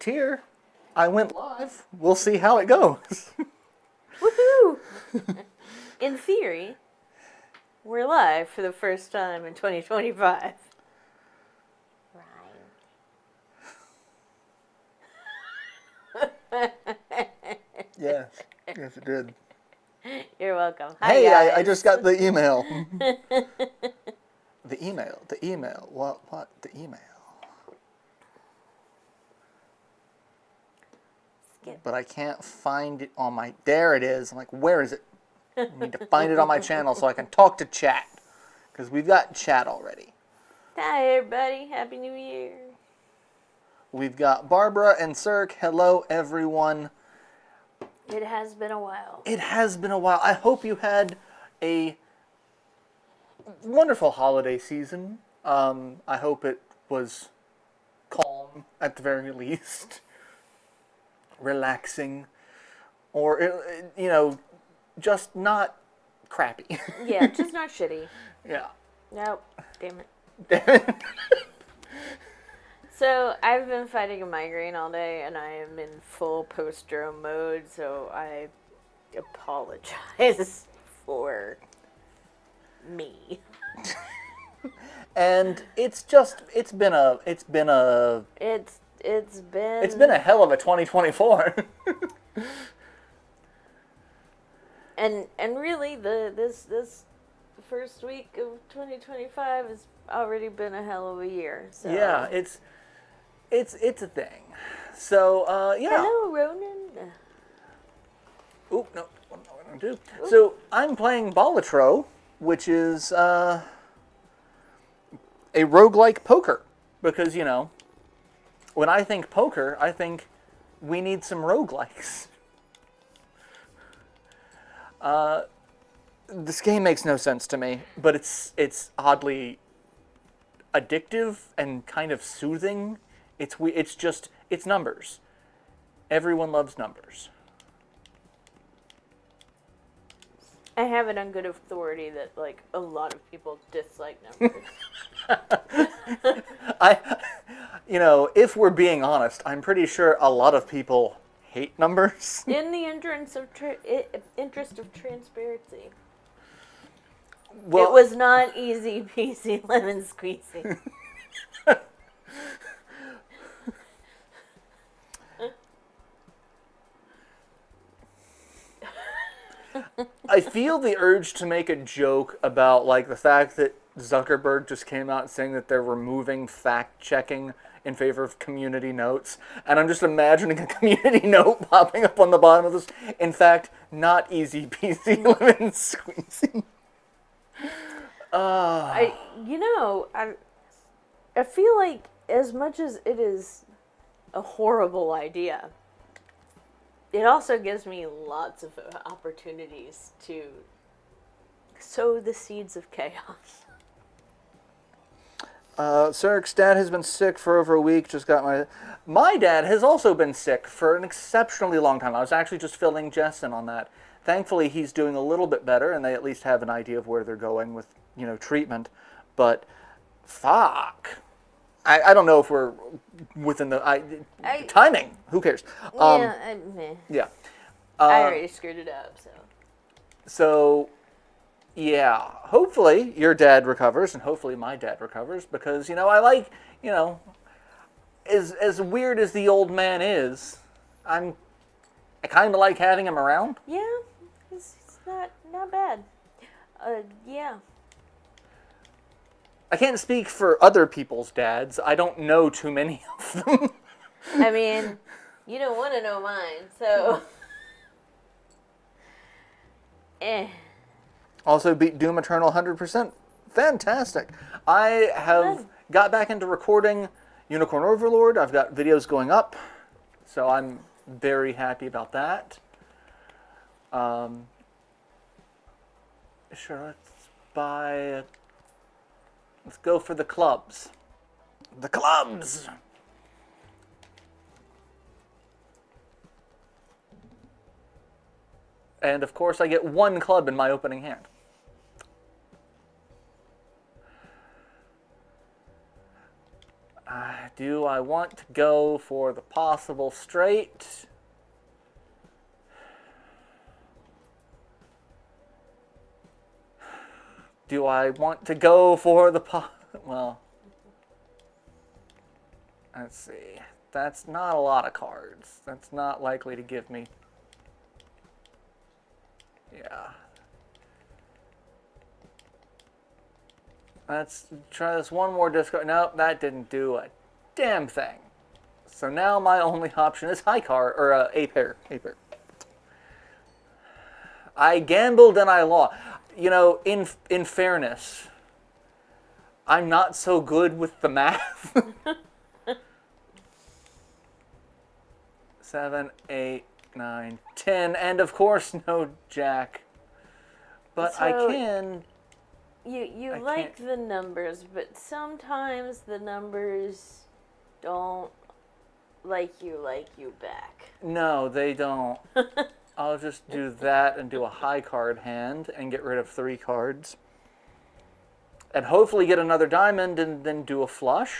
here. I went live. We'll see how it goes. Woohoo! In theory, we're live for the first time in 2025. Right. Yes. Yes, it did. You're welcome. Hi, Hey, guys. I just got the email. The email. What? The email. Skip. But I can't find it on my... There it is. I'm like, where is it? I need to find it on my channel so I can talk to chat. Because we've got chat already. Hi, everybody. Happy New Year. We've got Barbara and Cirque. Hello, everyone. It has been a while. It has been a while. I hope you had a wonderful holiday season. I hope it was calm, at the very least. Relaxing. Or, just not crappy. Yeah, just not shitty. Yeah. Nope. Damn it. Damn it. So, I've been fighting a migraine all day, and I am in full post-drome mode, so I apologize for me. And it's been a hell of a 2024. And really, this first week of 2025 has already been a hell of a year. So. Yeah, it's a thing. So, yeah. Hello, Ronan. Oop, no. What am I going to do? Oop. So, I'm playing Balatro, which is a roguelike poker. Because, when I think poker, I think we need some roguelikes. This game makes no sense to me, but it's oddly addictive and kind of soothing. It's numbers. Everyone loves numbers. I have it on good authority that, a lot of people dislike numbers. If we're being honest, I'm pretty sure a lot of people hate numbers. In the interest of transparency. Well, it was not easy peasy lemon squeezy. I feel the urge to make a joke about, the fact that Zuckerberg just came out saying that they're removing fact-checking in favor of community notes. And I'm just imagining a community note popping up on the bottom of this. In fact, not easy peasy lemon squeezy. I feel like as much as it is a horrible idea, it also gives me lots of opportunities to sow the seeds of chaos. Cirque's dad has been sick for over a week. Just got my dad has also been sick for an exceptionally long time. I was actually just filling Jess in on that. Thankfully, he's doing a little bit better, and they at least have an idea of where they're going with, treatment. But, fuck. I don't know if we're within the timing. Who cares? Yeah. I already screwed it up, so. So, yeah. Hopefully your dad recovers, and hopefully my dad recovers, because, I like, as weird as the old man is, I kind of like having him around. Yeah, it's not bad. Yeah. I can't speak for other people's dads. I don't know too many of them. I mean, you don't want to know mine, so. Also beat Doom Eternal 100%. Fantastic. I have got back into recording Unicorn Overlord. I've got videos going up, so I'm very happy about that. Sure, let's go for the clubs. The clubs! And of course I get one club in my opening hand. Do I want to go for the possible straight? Do I want to go for the well, let's see. That's not a lot of cards. That's not likely to give me... Yeah. Let's try this one more discard. Nope, that didn't do a damn thing. So now my only option is high card, or a pair. A pair. I gambled and I lost. You know, in fairness, I'm not so good with the math. 7, 8, 9, 10, and of course no jack. But So, I can... You I like can't- the numbers, but sometimes the numbers don't like you back. No, they don't. I'll just do that and do a high card hand and get rid of 3 cards. And hopefully get another diamond and then do a flush.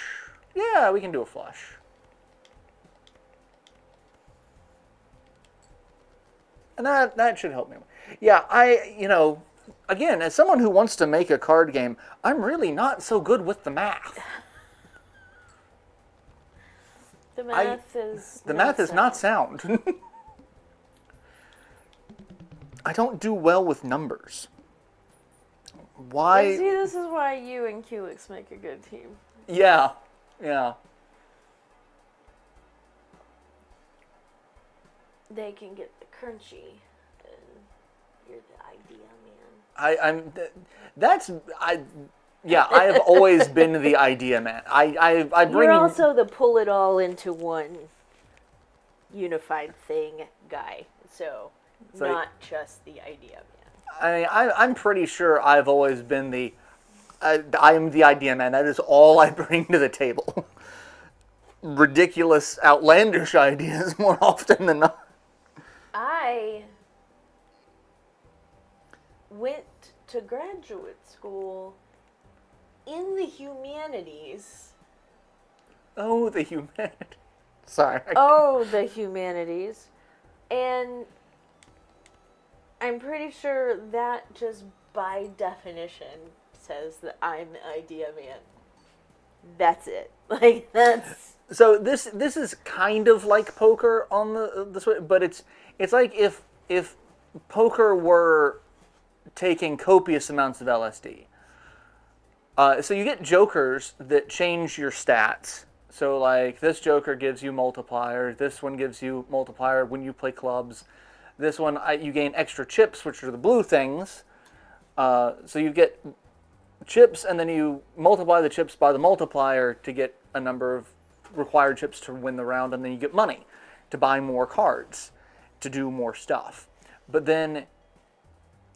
Yeah, we can do a flush. And that should help me. Yeah, again, as someone who wants to make a card game, I'm really not so good with the math. The math is not sound. I don't do well with numbers. Why? See, this is why you and Culex make a good team. Yeah. They can get the crunchy, and you're the idea man. I have always been the idea man. I bring... You're also the pull it all into one unified thing guy. So not just the idea man. I'm pretty sure I've always been the... I am the idea man. That is all I bring to the table. Ridiculous, outlandish ideas more often than not. I went to graduate school in the humanities. Oh, the humanity. Sorry. Oh, the humanities. And I'm pretty sure that just by definition says that I'm the idea man. That's it. Like, that's... So this is kind of like poker on the Switch, but it's like if poker were taking copious amounts of LSD. So you get jokers that change your stats. So like this joker gives you multiplier. This one gives you multiplier when you play clubs. This one you gain extra chips, which are the blue things. So you get chips, and then you multiply the chips by the multiplier to get a number of required chips to win the round, and then you get money to buy more cards, to do more stuff. But then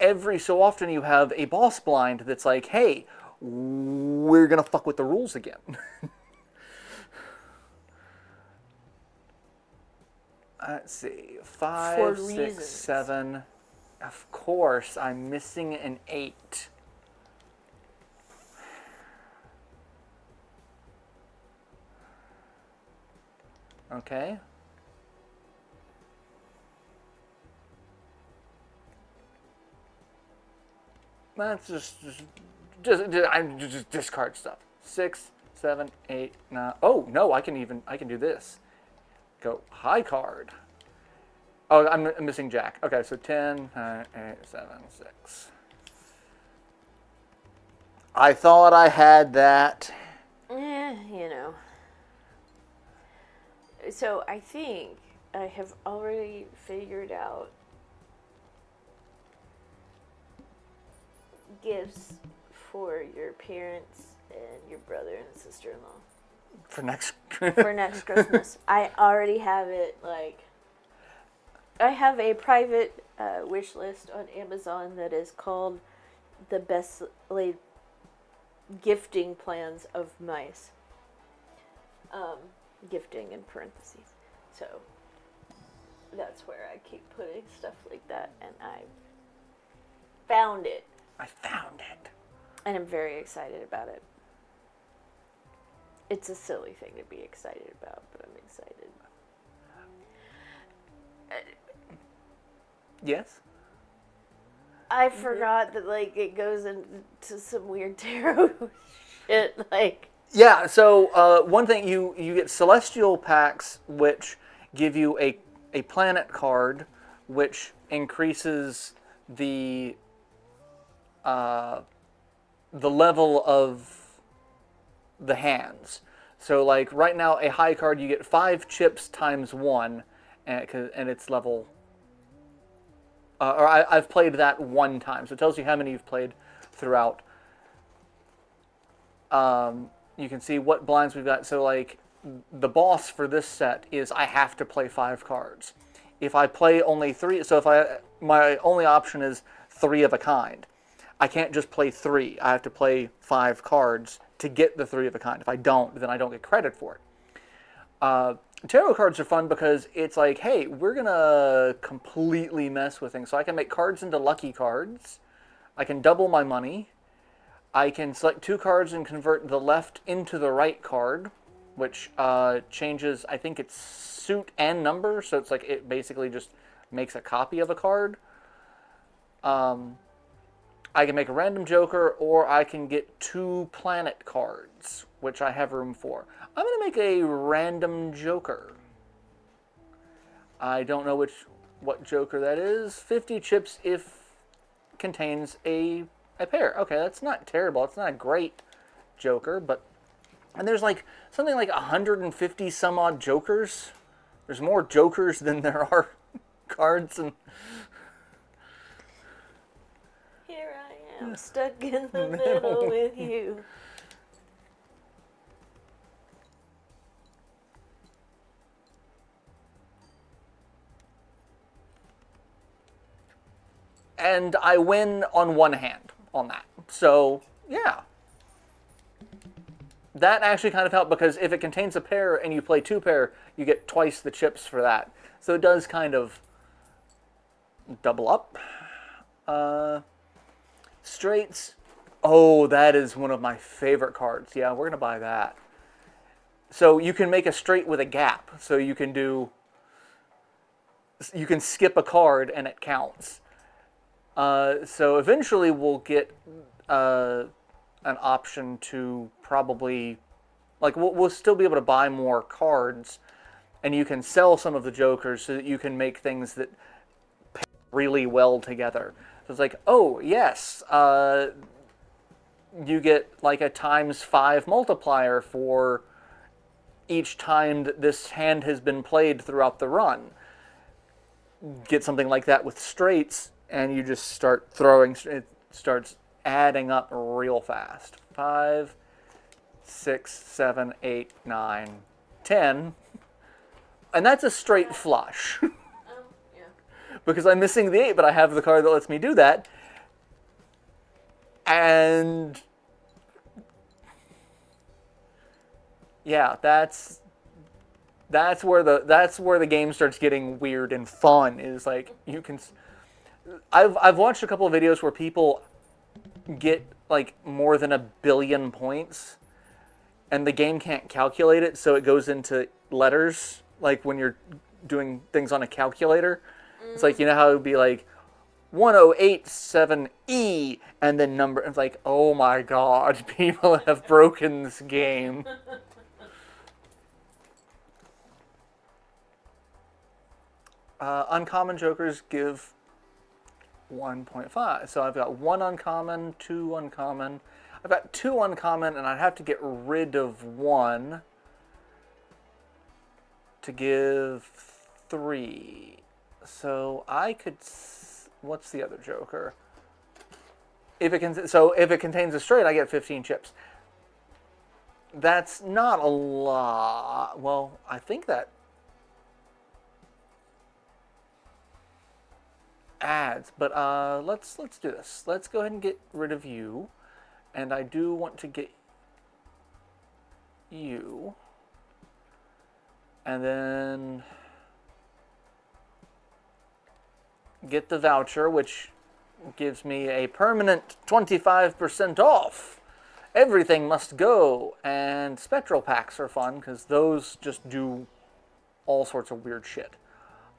every so often you have a boss blind that's like, hey, we're going to fuck with the rules again. Let's see, 5, 6, 7. Of course, I'm missing an 8. Okay. That's just discard stuff. 6, 7, 8, 9. Oh no, I can do this. Go high card. Oh, I'm missing Jack. Okay, so 10, 9, 8, 7, 6. I thought I had that. You know. So I think I have already figured out gifts for your parents and your brother and sister-in-law. For next For next Christmas. I already have it, like... I have a private wish list on Amazon that is called the best laid gifting plans of mice. Gifting in parentheses. So that's where I keep putting stuff like that, and I found it. I found it. And I'm very excited about it. It's a silly thing to be excited about, but I'm excited. Yes? I forgot that, like, it goes into some weird tarot shit, like... Yeah, so one thing, you get celestial packs, which give you a planet card, which increases the level of the hands. So, like, right now, a high card, you get 5 chips times 1, and it's level... I've played that 1 time, so it tells you how many you've played throughout. You can see what blinds we've got. So, like, the boss for this set is I have to play 5 cards. If I play only 3, so if my only option is 3 of a kind, I can't just play 3. I have to play 5 cards to get the 3 of a kind. If I don't, then I don't get credit for it. Tarot cards are fun because it's like, hey, we're going to completely mess with things. So I can make cards into lucky cards. I can double my money. I can select 2 cards and convert the left into the right card, which changes, I think it's suit and number. So it's like it basically just makes a copy of a card. I can make a random joker, or I can get 2 planet cards, which I have room for. I'm going to make a random joker. I don't know what joker that is. 50 chips if contains a pair. Okay, that's not terrible. It's not a great joker, but... And there's like something like 150 some odd jokers. There's more jokers than there are cards, and... Here I am, stuck in the middle with you. And I win on 1 hand on that. So, yeah. That actually kind of helped, because if it contains a pair and you play 2 pair, you get twice the chips for that. So it does kind of double up. Straights. Oh, that is one of my favorite cards. Yeah, we're going to buy that. So you can make a straight with a gap. So you can skip a card and it counts. So eventually we'll get an option to probably, like, we'll still be able to buy more cards, and you can sell some of the jokers so that you can make things that pair really well together. So it's like, oh yes, you get like a ×5 multiplier for each time that this hand has been played throughout the run. Get something like that with straights, and you just start throwing, it starts adding up real fast. 5, 6, 7, 8, 9, 10. And that's a straight flush. Yeah. Because I'm missing the 8, but I have the card that lets me do that. And yeah, that's where the game starts getting weird and fun. Is like, you can... I've watched a couple of videos where people get like more than 1 billion points, and the game can't calculate it, so it goes into letters, like when you're doing things on a calculator. It's like, you know how it would be like 1087E and then number. It's like, oh my god, people have broken this game. Uncommon jokers give 1.5. So I've got 1 uncommon, 2 uncommon. I've got 2 uncommon, and I'd have to get rid of 1 to give 3. So I could... What's the other joker? If it contains a straight, I get 15 chips. That's not a lot. Well, I think that adds, but let's do this. Let's go ahead and get rid of you, and I do want to get you, and then get the voucher, which gives me a permanent 25% off Everything must go. And spectral packs are fun because those just do all sorts of weird shit.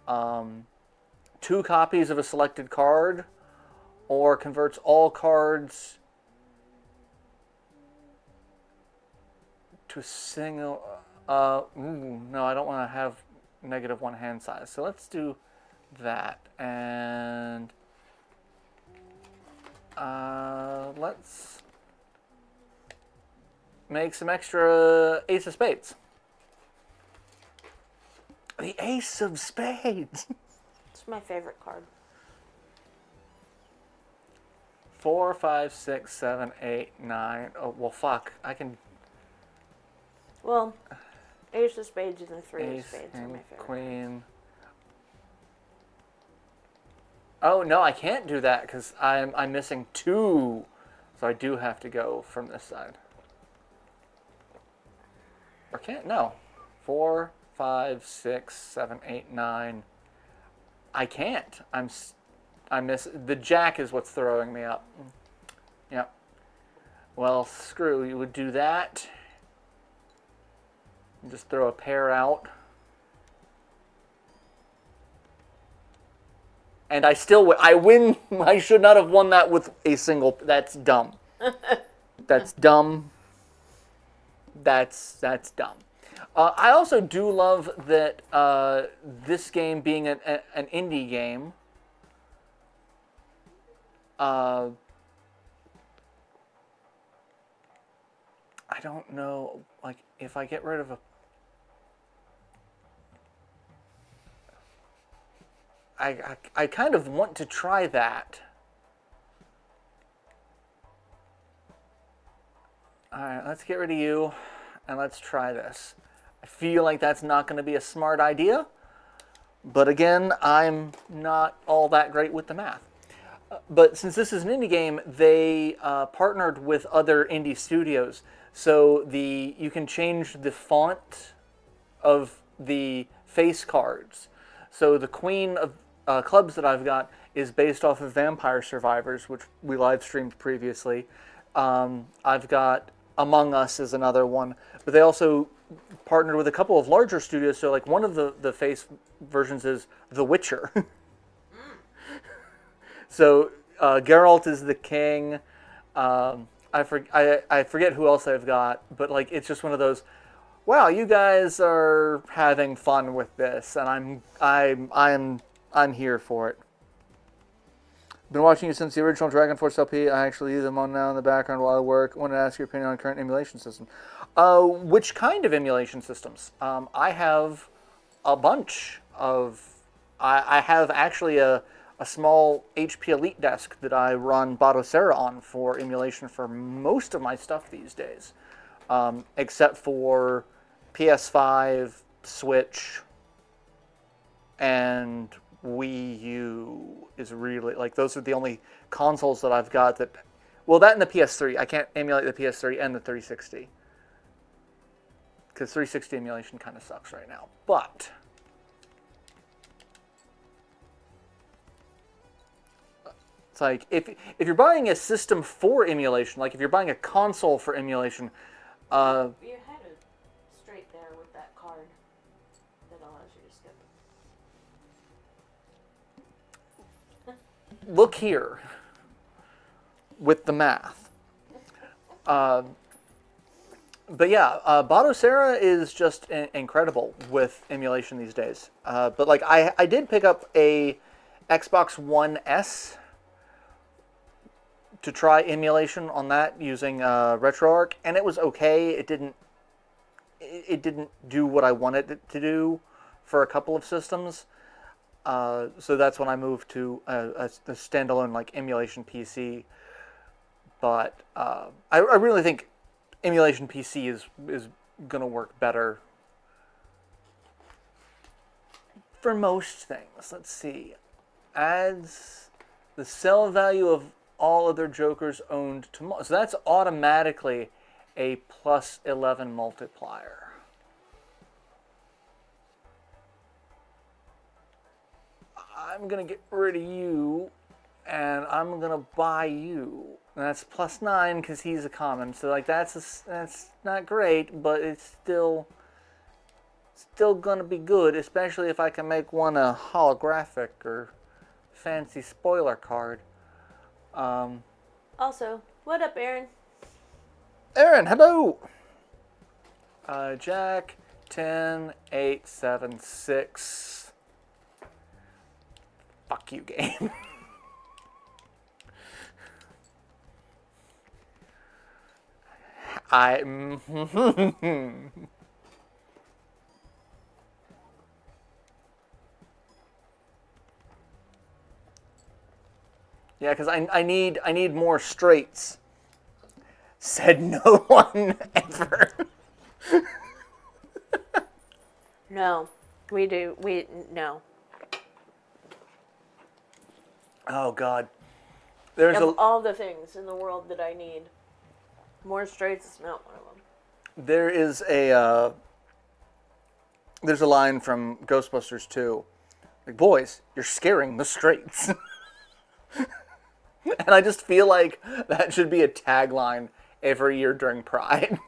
2 copies of a selected card, or converts all cards to a single. No, I don't want to have -1 hand size. So let's do that. And let's make some extra Ace of Spades. The Ace of Spades. It's my favorite card. 4, 5, 6, 7, 8, 9. Oh, well, fuck. I can. Well, Ace of Spades and the 3 of Ace Spades are and my favorite. Queen. Oh, no, I can't do that because I'm missing 2. So I do have to go from this side. Or can't? No. 4, 5, 6, 7, 8, 9. I can't. I miss. The jack is what's throwing me up. Yep. Well, screw. You would do that. And just throw a pair out. And I still I win. I should not have won that with a single. That's dumb. That's dumb. That's dumb. I also do love that this game being an indie game. I don't know, like, if I get rid of a... I kind of want to try that. Alright, let's get rid of you, and let's try this. I feel like that's not going to be a smart idea, but again, I'm not all that great with the math. But since this is an indie game, they partnered with other indie studios, so you can change the font of the face cards. So the Queen of Clubs that I've got is based off of Vampire Survivors, which we live streamed previously. I've got Among Us is another one, but they also partnered with a couple of larger studios. So like one of the face versions is The Witcher. So Geralt is the king. I forget who else I've got, but like it's just one of those. Wow, you guys are having fun with this, and I'm here for it. Been watching you since the original Dragon Force LP. I actually use them on now in the background while I work. Want to ask your opinion on current emulation system. Which kind of emulation systems? I have a bunch of. I have actually a small HP Elite desk that I run Balatro on for emulation for most of my stuff these days, except for PS5, Switch, and Wii U is really, like, those are the only consoles that I've got that, well, that and the PS3. I can't emulate the PS3 and the 360, because 360 emulation kind of sucks right now, but it's like, if you're buying a system for emulation, like if you're buying a console for emulation, You had it straight there with that card that allows you to skip. look here with the math. But yeah, Balatro is just incredible with emulation these days. But like I did pick up a Xbox One S to try emulation on that using RetroArch, and it was okay. It didn't do what I wanted it to do for a couple of systems. So that's when I moved to a standalone like emulation PC. But I really think emulation PC is gonna work better for most things. Let's see, adds the sell value of all other Jokers owned to, so that's automatically a plus 11 multiplier. I'm gonna get rid of you, and I'm gonna buy you. And that's +9 because he's a common. So like that's not great, but it's still gonna be good, especially if I can make one a holographic or fancy spoiler card. Also, what up, Aaron? Aaron, hello. Jack 10 8 7 6. Fuck you, game. Yeah, because I need more straights. Said no one ever. No, we do. No. Oh God, there's Of all the things in the world that I need, more straights is not one of them. there's a line from Ghostbusters 2, like, boys, you're scaring the straights. And I just feel like that should be a tagline every year during Pride.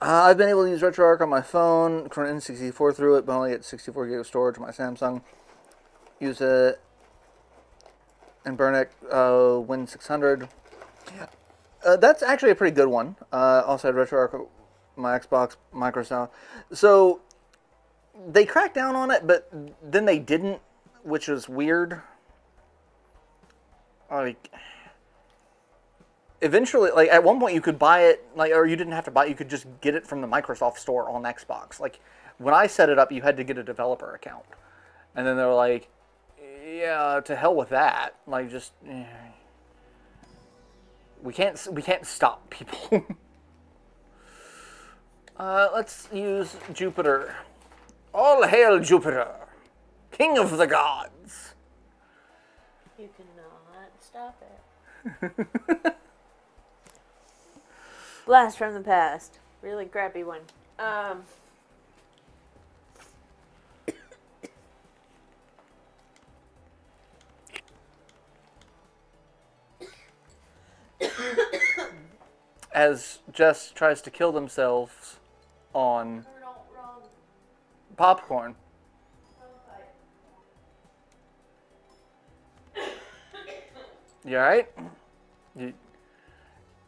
I've been able to use RetroArch on my phone, run N64 through it, but only at 64 gig of storage on my Samsung. Use it and burn it, Win 600. That's actually a pretty good one. Also had RetroArch, my Xbox, Microsoft. So they cracked down on it, but then they didn't, which is weird. Like, eventually, like, at one point you could buy it, like, or you didn't have to buy it, you could just get it from the Microsoft store on Xbox. Like, when I set it up, you had to get a developer account. And then they were like, yeah, to hell with that. Like, just, we can't stop people. Let's use Jupiter. All hail Jupiter, king of the gods. You cannot stop it. Blast from the past. Really crappy one. As Jess tries to kill themselves on popcorn. You alright? You're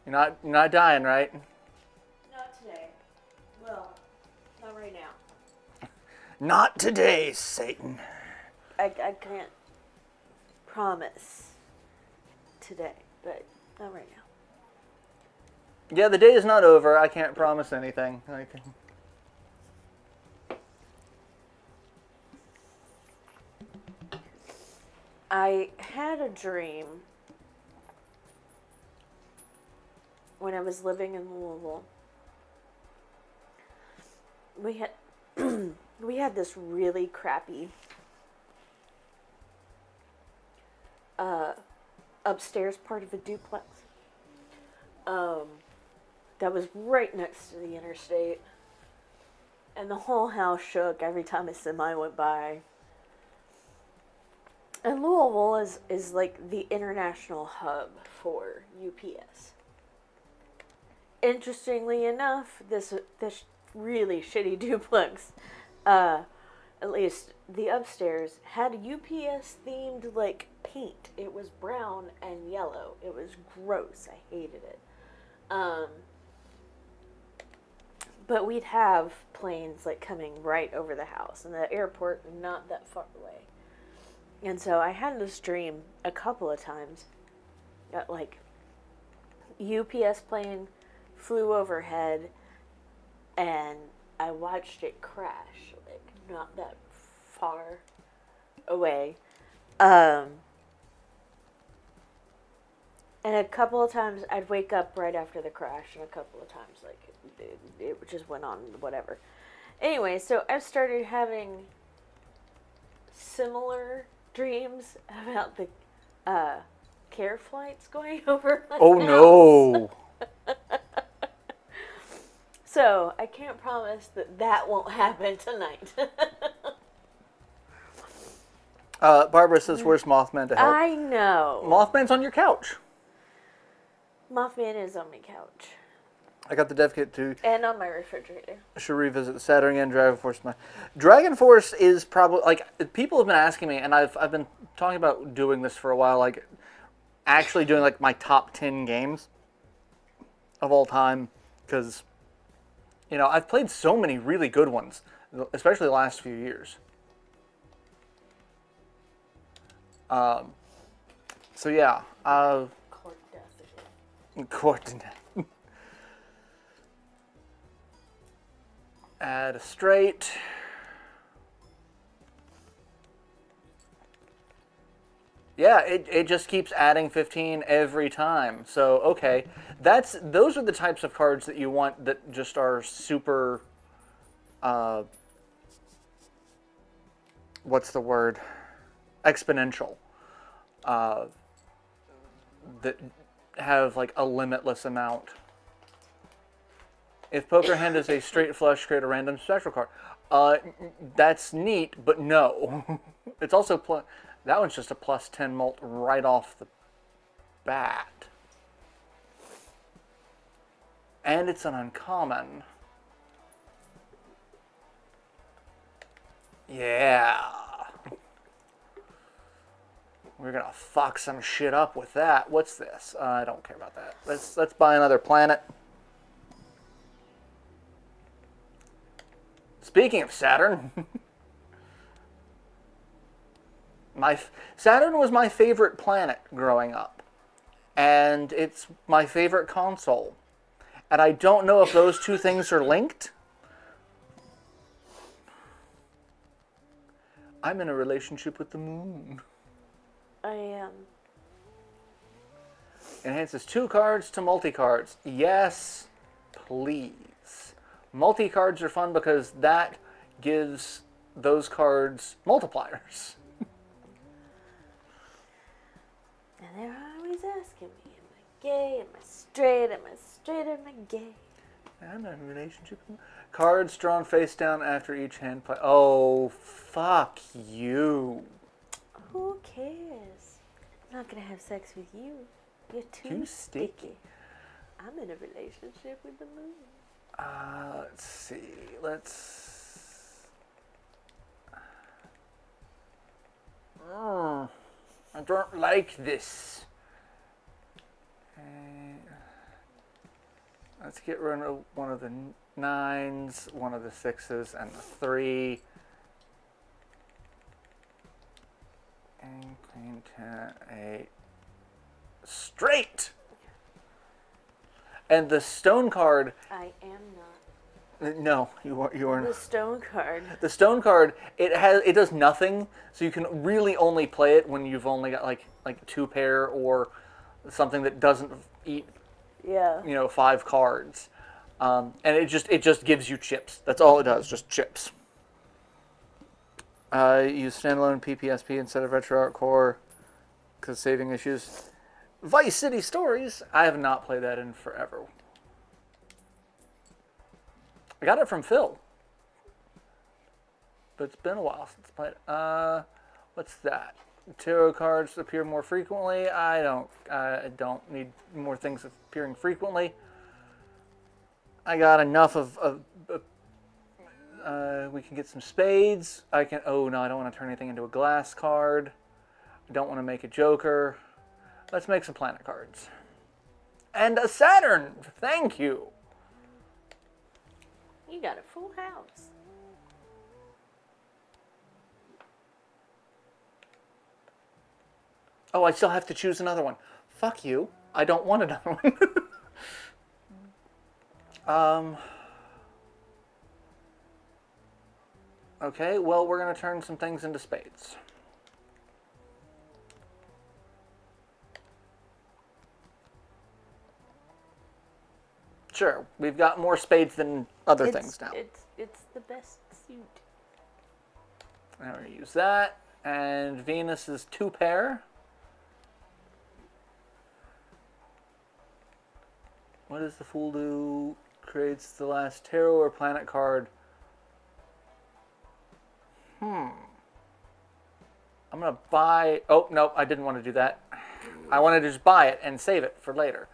not dying, right? Not today. Well, not right now. Not today, Satan. I can't promise today, but not right now. Yeah, the day is not over. I can't promise anything. I had a dream when I was living in Louisville. We had we had this really crappy upstairs part of a duplex that was right next to the interstate, and the whole house shook every time a semi went by. And Louisville is like the international hub for UPS. Interestingly enough, this really shitty duplex, at least the upstairs, had UPS themed like paint. It was brown and yellow. It was gross. I hated it. But we'd have planes like coming right over the house, and the airport not that far away. And so I had this dream a couple of times that like UPS plane flew overhead and I watched it crash, like not that far away. And a couple of times I'd wake up right after the crash, and a couple of times like it just went on, whatever. Anyway, so I've started having similar dreams about the care flights going over my Oh house. no. So I can't promise that won't happen tonight. Barbara says, where's Mothman to help? I know. Mothman's on your couch. Mothman is on my couch. I got the dev kit too. And on my refrigerator. I should revisit the Saturn again. Dragon Force. Dragon Force is probably, like, people have been asking me, and I've been talking about doing this for a while, like, actually doing, like, my top 10 games of all time, because, you know, I've played so many really good ones, especially the last few years. So yeah, Court death again. Court. Add a straight. Yeah, it just keeps adding 15 every time. So, okay. Those are the types of cards that you want that just are super, what's the word? Exponential. That have, like, a limitless amount. If Poker Hand is a straight flush, create a random special card. That's neat, but no. It's also that one's just a plus 10 mult right off the bat. And it's an uncommon. Yeah. We're gonna fuck some shit up with that. What's this? I don't care about that. Let's buy another planet. Speaking of Saturn, Saturn was my favorite planet growing up, and it's my favorite console. And I don't know if those two things are linked. I'm in a relationship with the moon. I am. Enhances 2 cards to multi-cards. Yes, please. Multi-cards are fun because that gives those cards multipliers. And they're always asking me, am I gay? Am I straight? Am I straight? Am I gay? I'm in a relationship. Cards drawn face down after each hand play. Oh, fuck you. Who cares? I'm not gonna have sex with you. You're too sticky. I'm in a relationship with the moon. Let's see. I don't like this. Let's get rid of one of the 9s, one of the 6s, and the 3. And Queen 10, 8. Straight! And the stone card. I am not. No, you are The not. stone card. The stone card, it does nothing, so you can really only play it when you've only got like 2 pair or something that doesn't eat, Yeah. 5 cards. And it just gives you chips. That's all it does, just chips. Use standalone PPSP instead of RetroArt Core because saving issues. Vice City Stories. I have not played that in forever. I got it from Phil, but it's been a while since I played it. What's that? Tarot cards appear more frequently. I don't need more things appearing frequently. I got enough of we can get some spades. Oh no, I don't want to turn anything into a glass card. I don't want to make a joker. Let's make some planet cards. And a Saturn! Thank you! You got a full house. Oh, I still have to choose another one. Fuck you. I don't want another one. Okay, well, we're going to turn some things into spades. Sure, we've got more spades than other things now. It's the best suit. Now we're going to use that. And Venus is 2 pair. What does the Fool do? Creates the last tarot or planet card. I'm going to buy... Oh, no, I didn't want to do that. I wanted to just buy it and save it for later.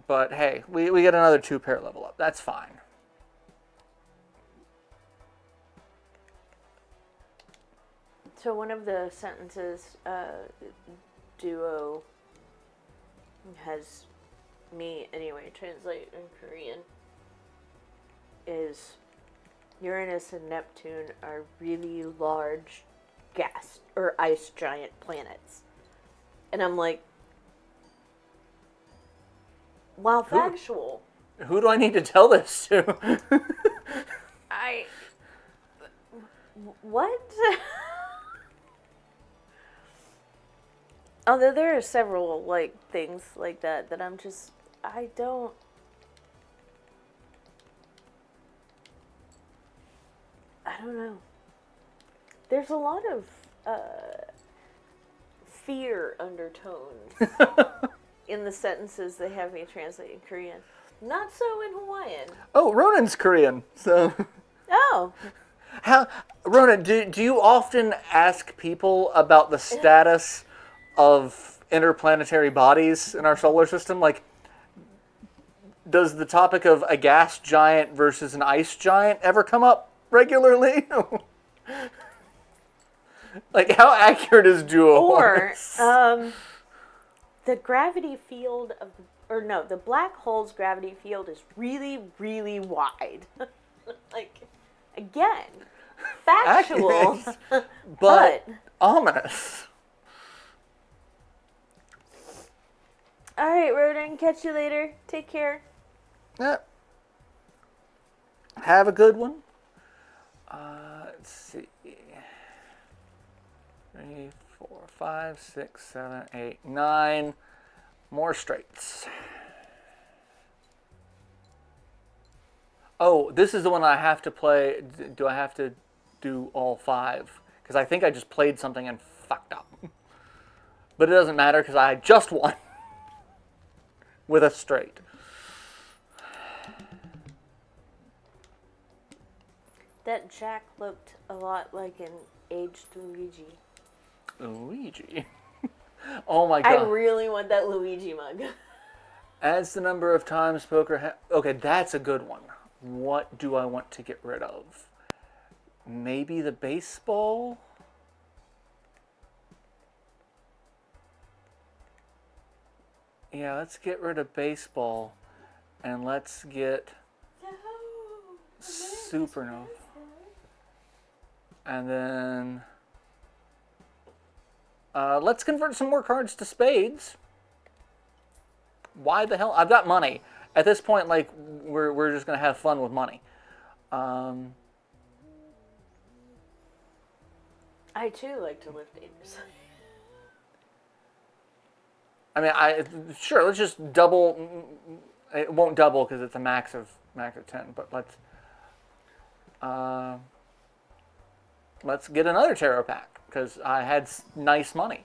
But hey, we get another 2-pair level up. That's fine. So one of the sentences Duo has me anyway translate in Korean is Uranus and Neptune are really large gas or ice giant planets. And I'm like, wow, factual. Who do I need to tell this to? What? Although there are several like things like that I'm just I don't know. There's a lot of fear undertones in the sentences they have me translate in Korean. Not so in Hawaiian. Oh, Ronan's Korean, so... Oh. Ronan, do you often ask people about the status of interplanetary bodies in our solar system? Like, does the topic of a gas giant versus an ice giant ever come up regularly? Like, how accurate is Duo? Or, the gravity field of, the black hole's gravity field is really, really wide. Like, again, factual, but ominous. All right, Rodan, catch you later. Take care. Yeah. Have a good one. Let's see. 3, 4, 5, 6, 7, 8, 9. More straights. Oh, this is the one I have to play. Do I have to do all 5? Because I think I just played something and fucked up. But it doesn't matter because I just won. With a straight. That Jack looked a lot like an aged Luigi. Luigi? Oh my god. I really want that Luigi mug. Adds the number of times poker... Okay, that's a good one. What do I want to get rid of? Maybe the baseball? Yeah, let's get rid of baseball. And let's get... Supernova. And then... let's convert some more cards to spades. Why the hell? I've got money. At this point, like, we're just going to have fun with money. I too like to lift dangerously. I mean, sure, let's just double. It won't double because it's a max of 10, but let's get another tarot pack because I had nice money.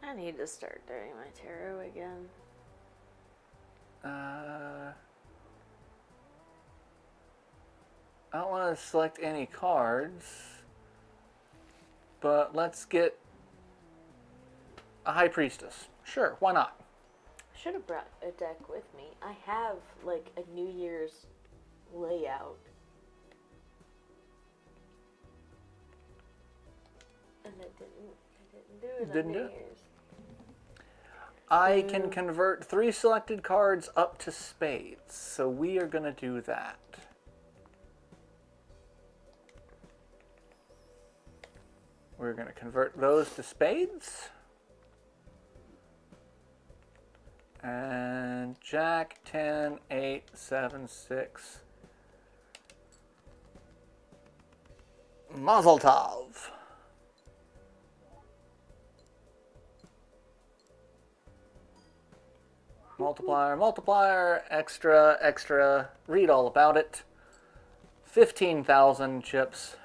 I need to start doing my tarot again. I don't want to select any cards, but let's get a High Priestess. Sure, why not? Should have brought a deck with me. I have like a New Year's layout. And I didn't do it on New Year's. I can convert 3 selected cards up to spades, so we are going to do that. We're going to convert those to spades. And Jack, 10, 8, 7, 6. Mazel tov. Multiplier, multiplier, extra, extra. Read all about it. 15,000 chips.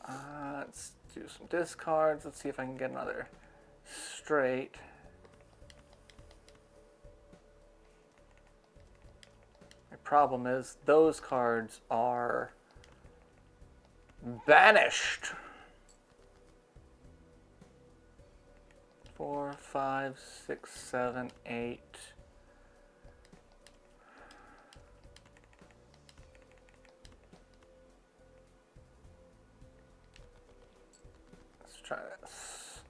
Let's do some discards. Let's see if I can get another straight. Problem is, those cards are banished. 4, 5, 6, 7, 8. Let's try this.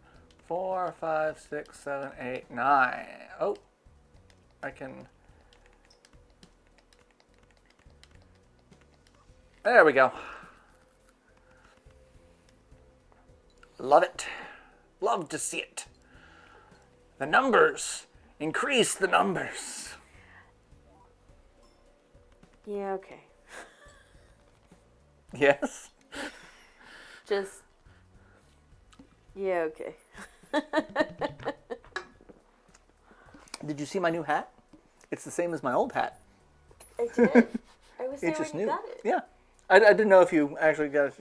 4, 5, 6, 7, 8, 9. Oh, I can. There we go. Love it. Love to see it. The numbers. Increase the numbers. Yeah, okay. Yes? Just. Yeah, okay. Did you see my new hat? It's the same as my old hat. I did. I was there It's just when you new. got it. Yeah. I didn't know if you actually got it.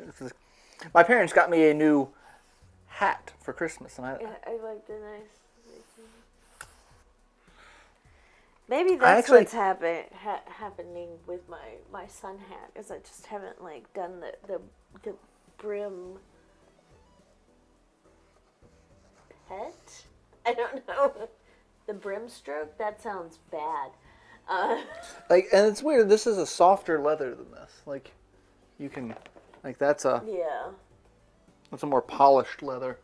My parents got me a new hat for Christmas. And Yeah, I like the nice. Maybe that's actually- what's happening with my sun hat, is I just haven't like done the brim pet. I don't know, the brim stroke. That sounds bad. Like, and it's weird. This is a softer leather than this. Like, you can, like, that's a more polished leather.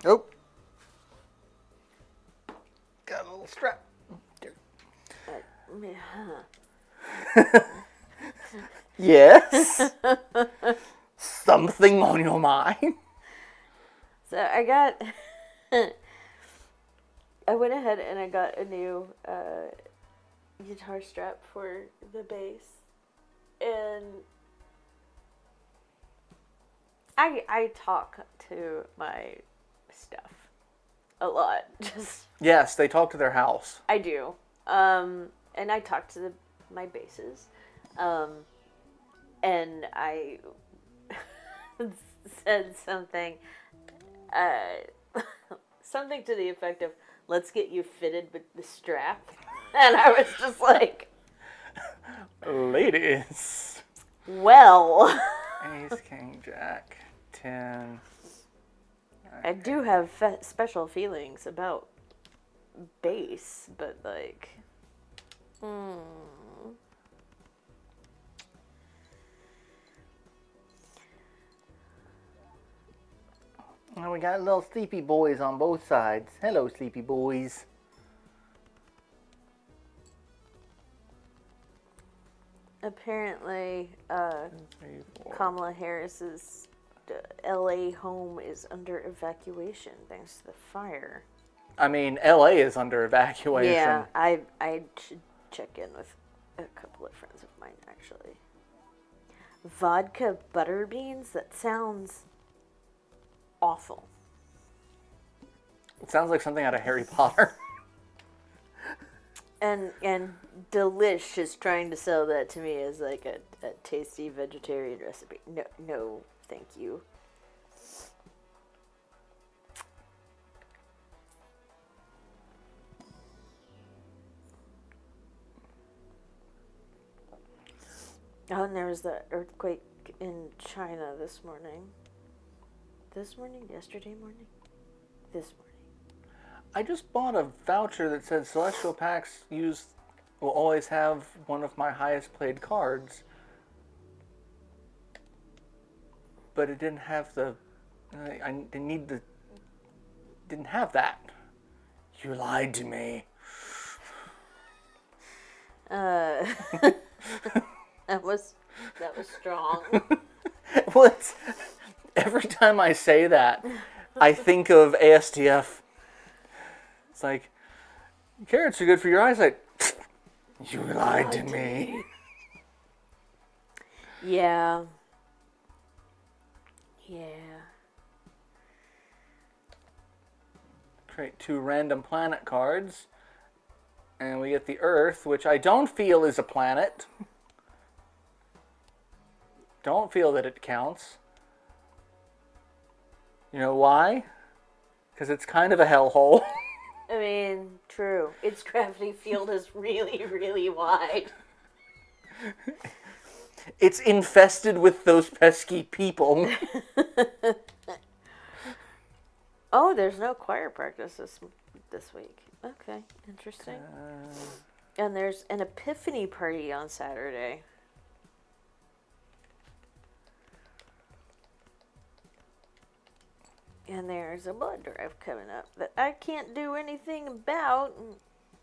Oh, got a little strap. Yes. Something on your mind? So I went ahead and I got a new guitar strap for the bass, and I talk to my stuff a lot. Just Yes, they talk to their house. I do, and I talk to my basses, and I said something. Something to the effect of, "Let's get you fitted with the strap." And I was just like, Ladies. well. Ace, King, Jack, 10. I do have special feelings about bass, but like, And we got little sleepy boys on both sides. Hello, sleepy boys. apparently, 3, 4. Kamala Harris's LA home is under evacuation thanks to the fire. I mean, LA is under evacuation. Yeah, I should check in with a couple of friends of mine, actually. Vodka butter beans? That sounds awful. It sounds like something out of Harry Potter. And Delish is trying to sell that to me as like a tasty vegetarian recipe. No, thank you. Oh, and there was the earthquake in China this morning. This morning? Yesterday morning? This morning. I just bought a voucher that said Celestial Packs will always have one of my highest played cards. But it didn't have didn't have that. You lied to me. That was strong. Well, every time I say that, I think of ASTF. It's like, carrots are good for your eyesight. You lied to me. Yeah. Create 2 random planet cards. And we get the Earth, which I don't feel is a planet. Don't feel that it counts. You know why? Because it's kind of a hellhole. I mean, true. Its gravity field is really, really wide. It's infested with those pesky people. Oh, there's no choir practice this week. Okay, interesting. And there's an epiphany party on Saturday. And there's a blood drive coming up that I can't do anything about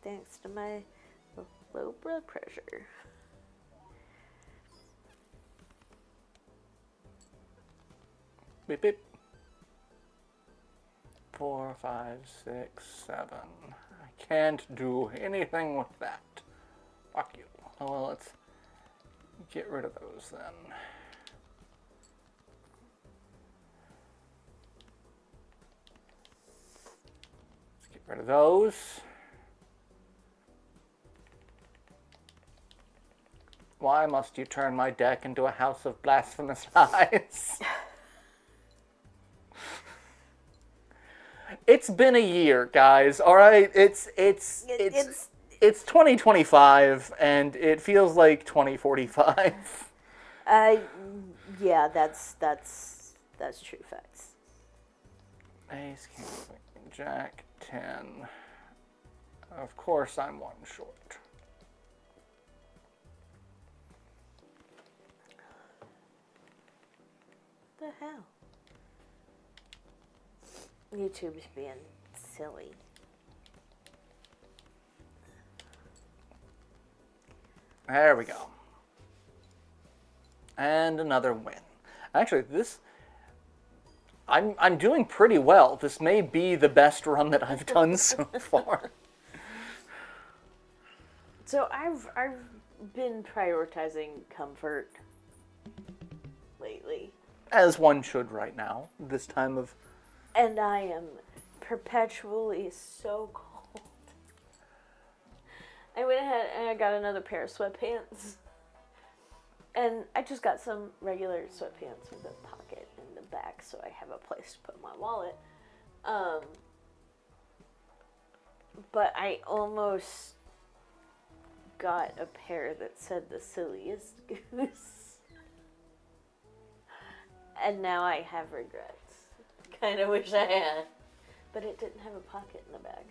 thanks to my low blood pressure. Beep, beep. 4, 5, 6, 7. I can't do anything with that. Fuck you. Oh, well, let's get rid of those then. Let's get rid of those. Why must you turn my deck into a house of blasphemous lies? It's been a year, guys. All right, it's 2025, and it feels like 2045. Yeah, that's true facts. Ace, king, queen, jack, 10. Of course, I'm one short. What the hell? YouTube's being silly. There we go. And another win. Actually, I'm doing pretty well. This may be the best run that I've done so far. So I've been prioritizing comfort lately. As one should right now, this time of... And I am perpetually so cold. I went ahead and I got another pair of sweatpants. And I just got some regular sweatpants with a pocket in the back so I have a place to put my wallet. But I almost got a pair that said the silliest goose. And now I have regrets. Kind of wish I had. But it didn't have a pocket in the bag.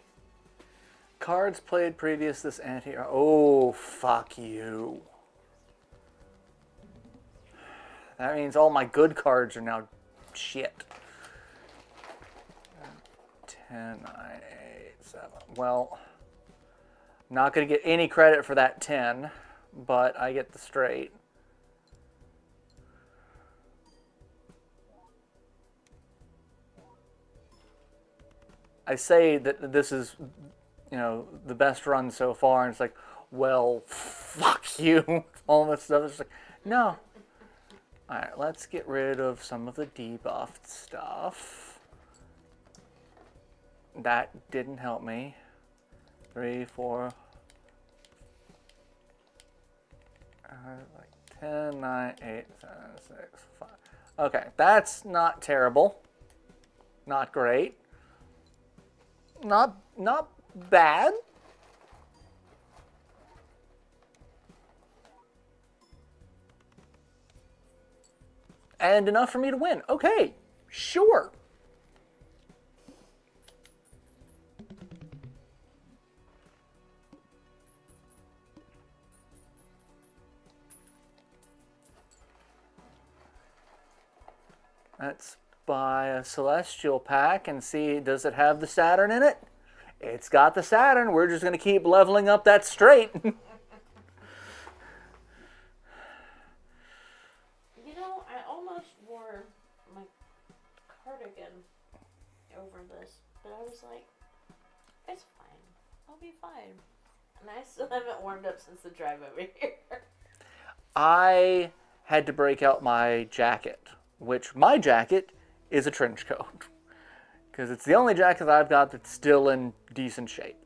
Cards played previous this anti... Oh, fuck you. That means all my good cards are now shit. 10, 9, 8, 7. Well, not going to get any credit for that 10, but I get the straight. I say that this is, the best run so far, and it's like, well, fuck you. All this stuff. It's like, no. Alright, let's get rid of some of the debuffed stuff. That didn't help me. 3, 4, 10, 9, 8, 7, 6, 5. Okay, that's not terrible. Not great. Not bad. And enough for me to win. Okay, sure. Let's buy a Celestial pack and see, does it have the Saturn in it? It's got the Saturn. We're just going to keep leveling up that straight. I almost wore my cardigan over this, but I was like, it's fine. I'll be fine. And I still haven't warmed up since the drive over here. I had to break out my jacket, which my jacket is a trench coat. Because it's the only jacket I've got that's still in decent shape.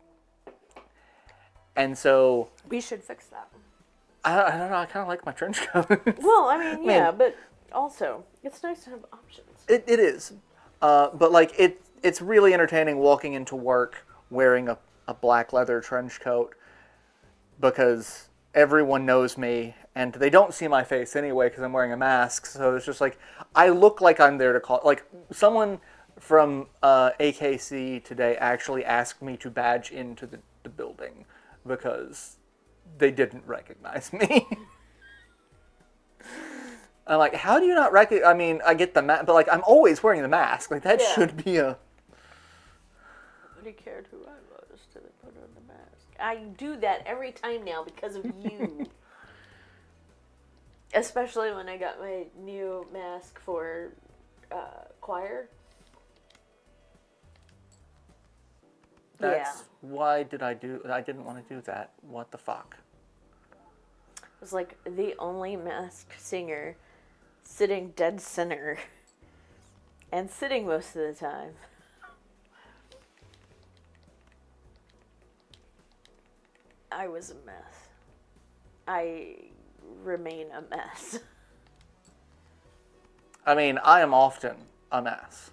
And so... We should fix that. I don't know, I kind of like my trench coat. Well, yeah, but also, it's nice to have options. It is. But, it's really entertaining walking into work wearing a black leather trench coat because everyone knows me and they don't see my face anyway because I'm wearing a mask. So it's just like, I look like I'm there to call. Like, someone from AKC today actually asked me to badge into the building because they didn't recognize me. I'm like, how do you not recognize? I mean, I get the mask, but like, I'm always wearing the mask. Like, that should be a. Nobody cared who I was till they put on the mask. I do that every time now because of you. Especially when I got my new mask for choir. That's why did I didn't want to do that. What the fuck? I was like the only masked singer sitting dead center. And sitting most of the time. I was a mess. I remain a mess. I mean, I am often a mess.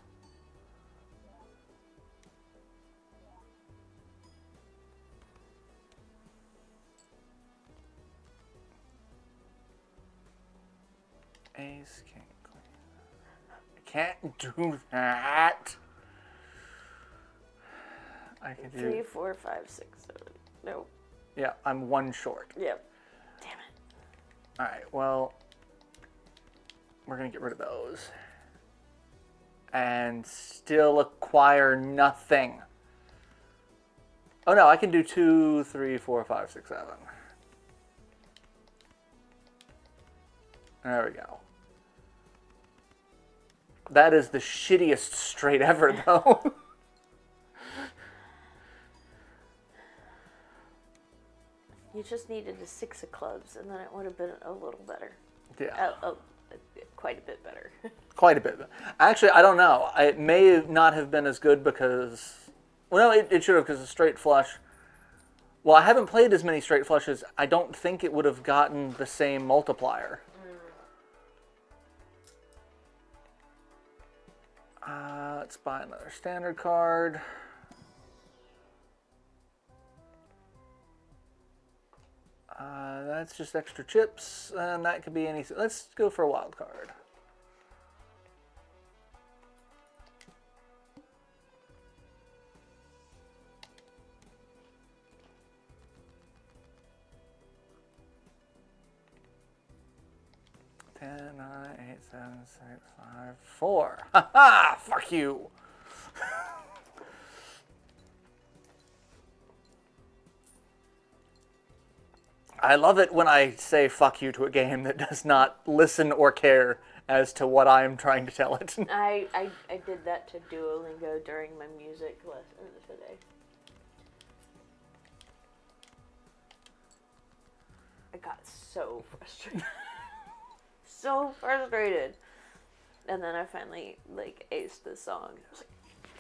Ace, king, queen. I can't do that. I can do 3, 4, 5, 6, 7. Nope. Yeah, I'm one short. Yep. Damn it. Alright, well, we're going to get rid of those. And still acquire nothing. Oh no, I can do 2, 3, 4, 5, 6, 7. There we go. That is the shittiest straight ever, though. You just needed a 6 of clubs, and then it would have been a little better. Yeah. Quite a bit better. Quite a bit. Actually, I don't know. It may not have been as good because... Well, no, it should have because of straight flush. Well, I haven't played as many straight flushes. I don't think it would have gotten the same multiplier. Let's buy another standard card. That's just extra chips, and that could be anything. Let's go for a wild card. Ten, 9, 8, 7, 6, 5, 4. Ha ha! Fuck you! I love it when I say fuck you to a game that does not listen or care as to what I am trying to tell it. I did that to Duolingo during my music lesson today. I got so frustrated. So frustrated. And then I finally, like, aced the song. I was like,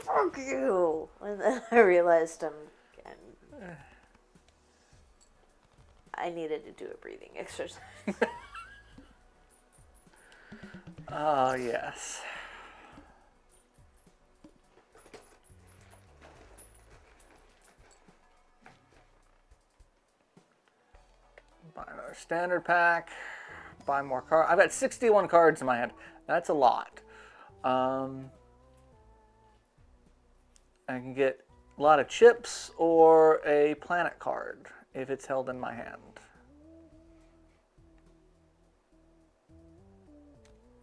fuck you! And then I realized I needed to do a breathing exercise. Oh, yes. Buy another standard pack. Buy more cards. I've got 61 cards in my hand. That's a lot. I can get a lot of chips or a planet card if it's held in my hand.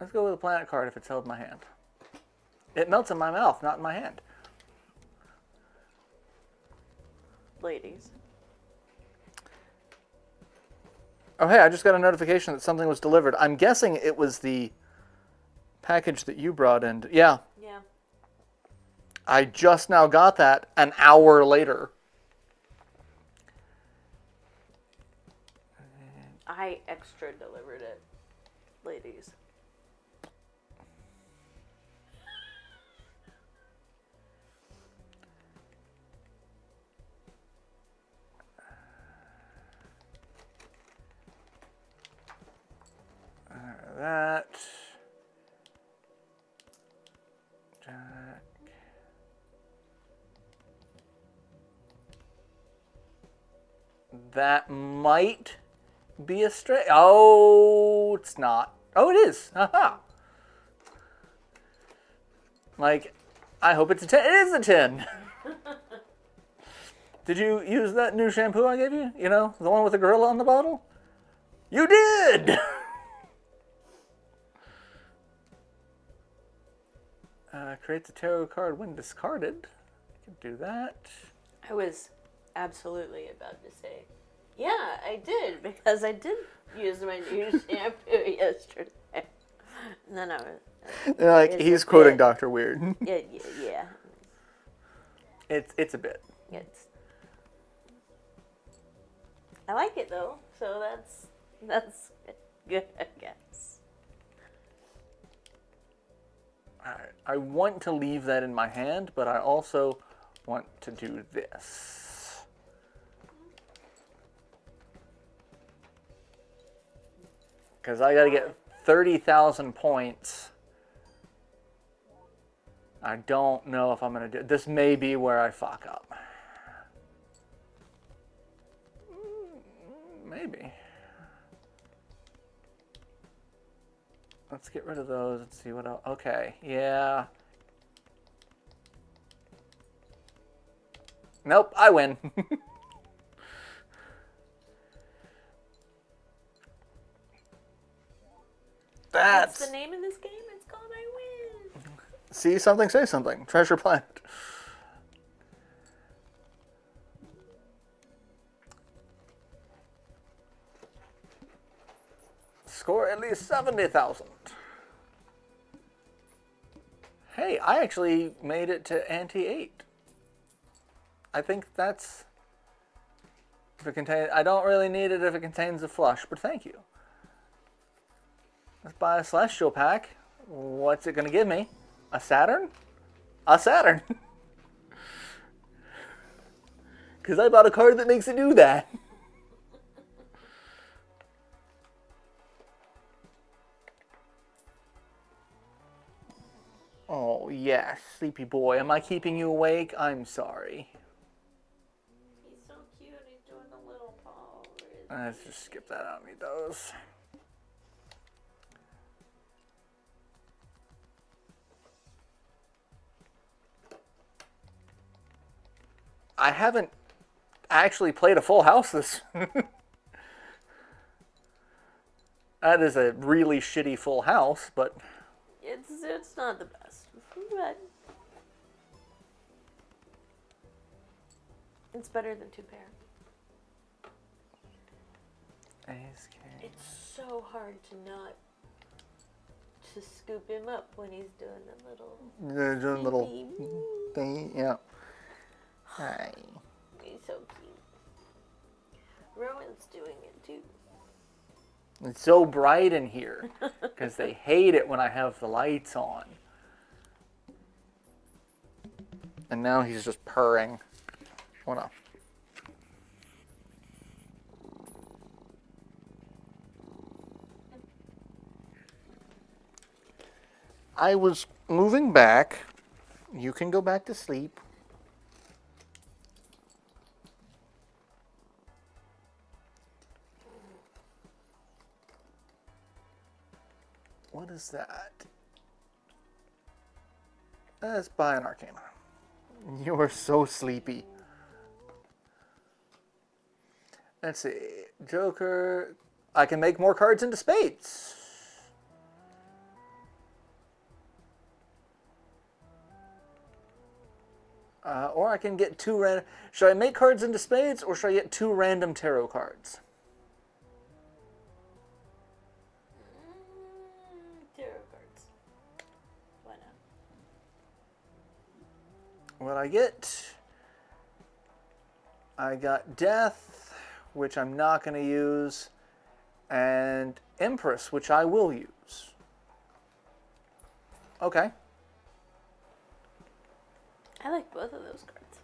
Let's go with a planet card if it's held in my hand. It melts in my mouth, not in my hand. Ladies. Oh, hey, I just got a notification that something was delivered. I'm guessing it was the package that you brought in. Yeah. Yeah. I just now got that an hour later. I extra delivered it. Ladies. That. Jack. That might be a straight. Oh, it's not. Oh, it is. Haha. Like, I hope it's a 10. It is a 10. Did you use that new shampoo I gave you? You know, the one with the gorilla on the bottle? You did! Create the tarot card when discarded. I can do that. I was absolutely about to say, yeah, I did, because I did use my new shampoo yesterday. And then I was... They're like, he's quoting Dr. Weird. Yeah. It's a bit. I like it, though, so that's good, I guess. Alright, I want to leave that in my hand, but I also want to do this. Because I gotta get 30,000 points. I don't know if I'm gonna do it. This may be where I fuck up. Maybe. Let's get rid of those and see what else. Okay, yeah. Nope, I win. What's the name of this game? It's called I Win. See something, say something. Treasure Planet. Score at least 70,000. Hey, I actually made it to ante 8. I think that's... If it contains... I don't really need it if it contains a flush, but thank you. Let's buy a Celestial pack. What's it going to give me? A Saturn? A Saturn. Because I bought a card that makes it do that. Oh, yes, sleepy boy. Am I keeping you awake? I'm sorry. He's so cute. He's doing a little paw. Let's just skip that out. Need those. I haven't actually played a full house this. That is a really shitty full house, but it's not the best, but it's better than two pair. It's so hard to scoop him up when he's doing the little thing. Yeah. Hi. He's so cute. Rowan's doing it too. It's so bright in here because they hate it when I have the lights on. And now he's just purring. Oh no. I was moving back. You can go back to sleep. What is that? Let's buy an Arcana. You are so sleepy. Let's see. Joker. I can make more cards into spades. Or I can get two random... Should I make cards into spades, or should I get two random tarot cards? Tarot cards. Why not? What I get... I got Death, which I'm not going to use, and Empress, which I will use. Okay. I like both of those cards.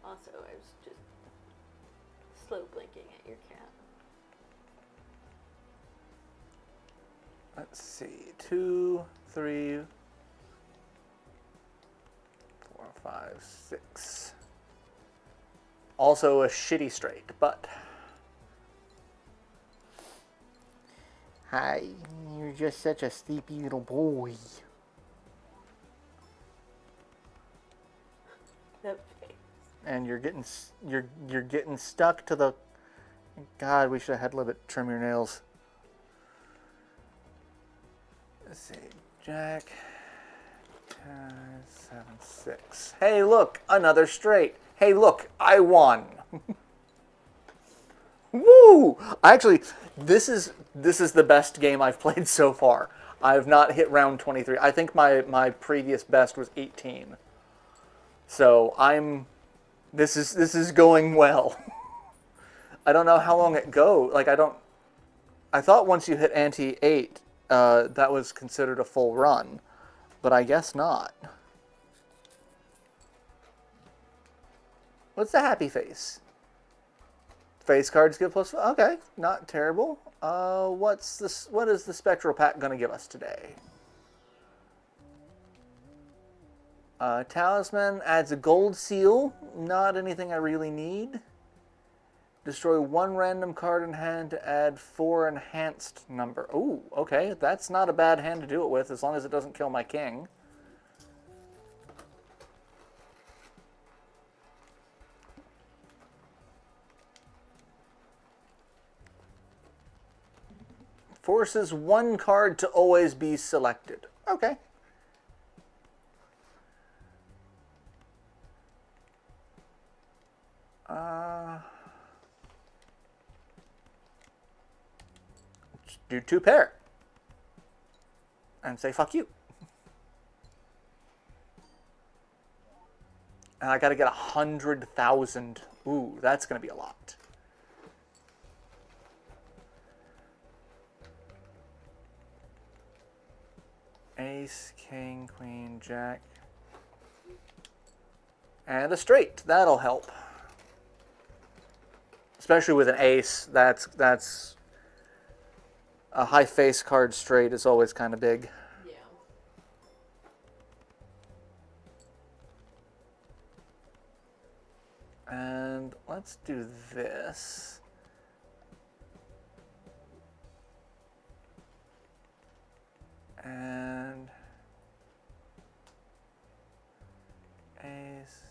Also, I was just slow blinking at your cat. Let's see. 2, 3, 4, 5, 6. Also a shitty straight, but... Hi, you're just such a sleepy little boy. That face. And you're getting stuck to the... God, we should have had a little bit trim your nails. Let's see, Jack, 10, 7, 6. Hey, look, another straight. Hey, look, I won. Woo! Actually, this is the best game I've played so far. I've not hit round 23. I think my previous best was 18. So this is going well. I don't know how long it go. Like I thought once you hit ante 8, that was considered a full run, but I guess not. What's the happy face? Face cards give plus. Okay, not terrible. What's this? What is the spectral pack going to give us today? Talisman adds a gold seal. Not anything I really need. Destroy one random card in hand to add 4 enhanced number. Ooh, okay, that's not a bad hand to do it with, as long as it doesn't kill my king. Forces one card to always be selected. Okay. Do 2 pair. And say fuck you. And I gotta get 100,000. Ooh, that's gonna be a lot. Ace, king, queen, jack. And a straight. That'll help. Especially with an ace, that's a high face card straight is always kind of big. Yeah. And let's do this. And ace.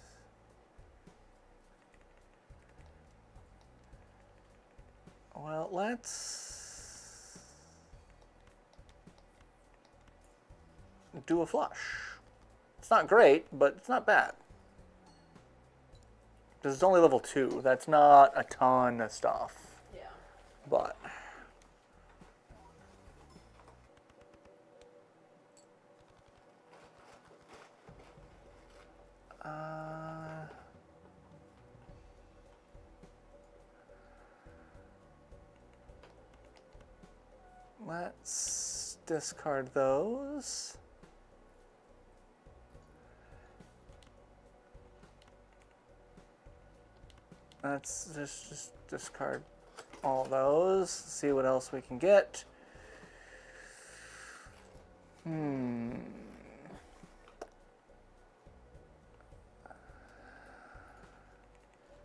Well, let's do a flush. It's not great, but it's not bad. Because it's only level 2. That's not a ton of stuff. Yeah. But... let's discard those. Let's just discard all those. See what else we can get.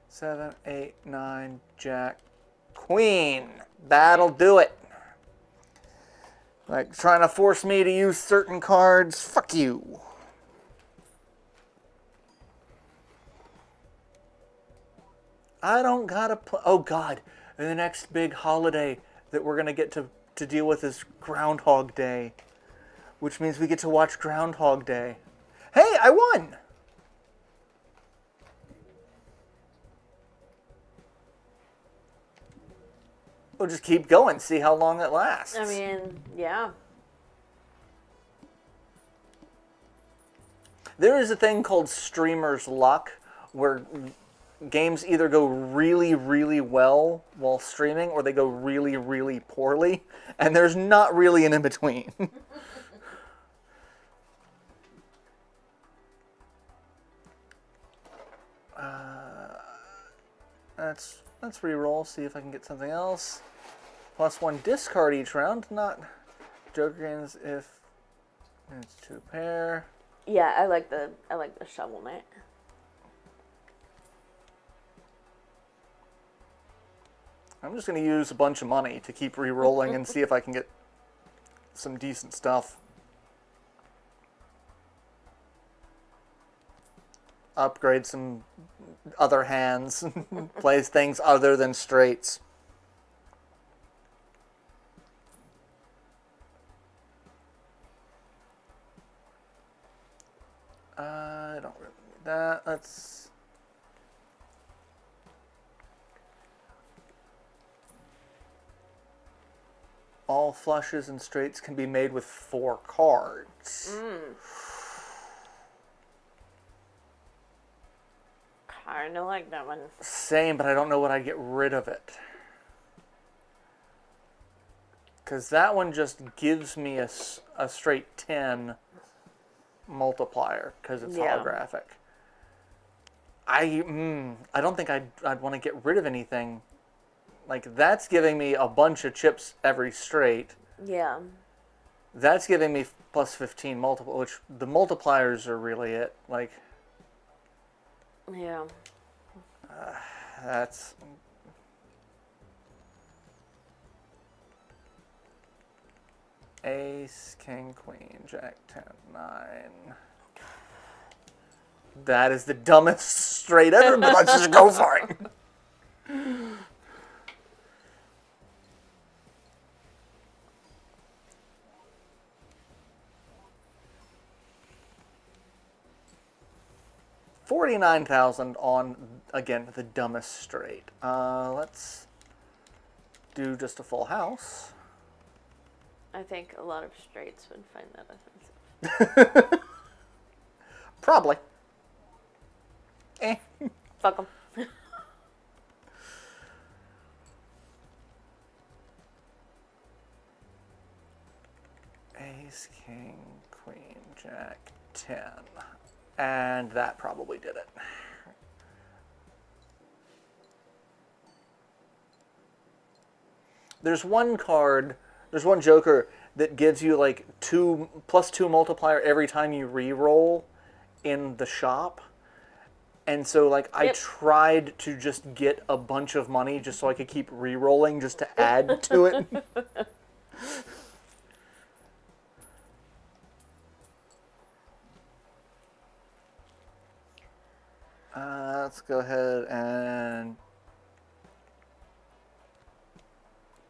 7, 8, 9, jack, queen. That'll do it. Like trying to force me to use certain cards. Fuck you. I don't gotta play. Oh God, the next big holiday that we're gonna get to deal with is Groundhog Day, which means we get to watch Groundhog Day. Hey, I won. We'll just keep going, see how long it lasts. I mean, yeah. There is a thing called streamer's luck, where games either go really, really well while streaming, or they go really, really poorly, and there's not really an in-between. Let's re-roll, see if I can get something else. +1 discard each round, not Joker games if it's 2 pair. Yeah, I like the Shovel Knight. I'm just going to use a bunch of money to keep re-rolling and see if I can get some decent stuff. Upgrade some other hands. Plays things other than straights. I don't really need that. Let's... All flushes and straights can be made with 4 cards. Kinda like that one. Same, but I don't know what I'd get rid of it. Because that one just gives me a straight 10 multiplier because it's holographic. I don't think I'd want to get rid of anything. Like, that's giving me a bunch of chips every straight. Yeah. That's giving me plus 15 multiple, which the multipliers are really it. Like, yeah. That's... Ace, king, queen, jack, 10, 9. That is the dumbest straight ever, but let's just go for it. $49,000 on, again, the dumbest straight. Let's do just a full house. I think a lot of straights would find that offensive. Probably. Fuck them. Ace, king, queen, jack, 10. And that probably did it. There's one card, there's one joker that gives you like +2 multiplier every time you re-roll in the shop. And so like I tried to just get a bunch of money just so I could keep re-rolling just to add to it. Let's go ahead and...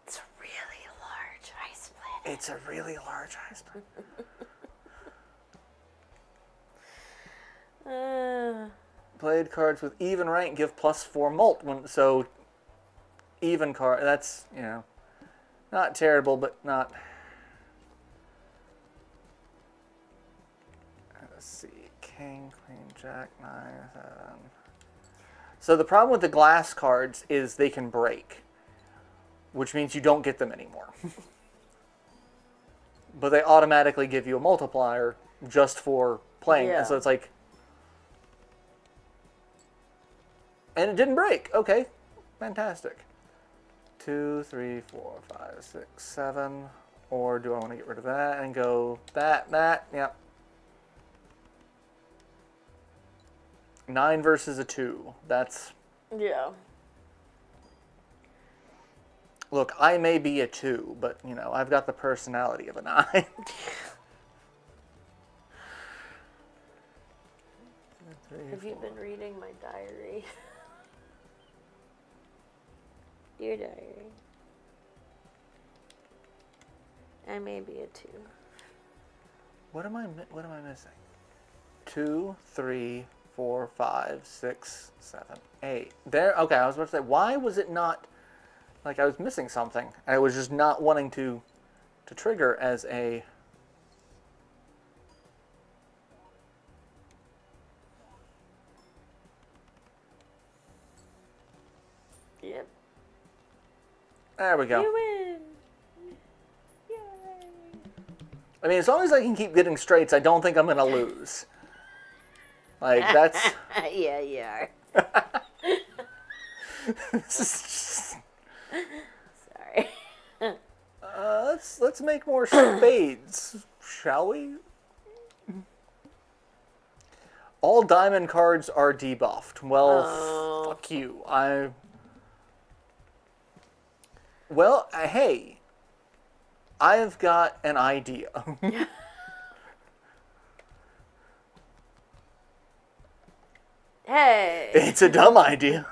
It's a really large ice planet. It's a really large ice planet. Played cards with even rank give +4 mult. So even card, that's, you know, not terrible, but not... Let's see, king, queen, jack, 9, 7... So the problem with the glass cards is they can break, which means you don't get them anymore. But they automatically give you a multiplier just for playing. Yeah. So it's like... And it didn't break. Okay, fantastic. 2, 3, 4, 5, 6, 7. Or do I want to get rid of that and go that, yep. 9 versus a 2. That's... Yeah. Look, I may be a 2, but, you know, I've got the personality of a 9. Have you been reading my diary? Your diary. I may be a 2. What am I missing? 2, 3, 4, 5, 6, 7, 8. There. Okay, I was about to say, why was it not like I was missing something? I was just not wanting to trigger as a... Yep. There we go. You win. Yay. I mean, as long as I can keep getting straights, I don't think I'm going to lose. Like, that's... Yeah, you are. This is just... Sorry. Let's make more spades, shall we? All diamond cards are debuffed. Well, fuck you. Well, hey, I've got an idea. Hey! It's a dumb idea.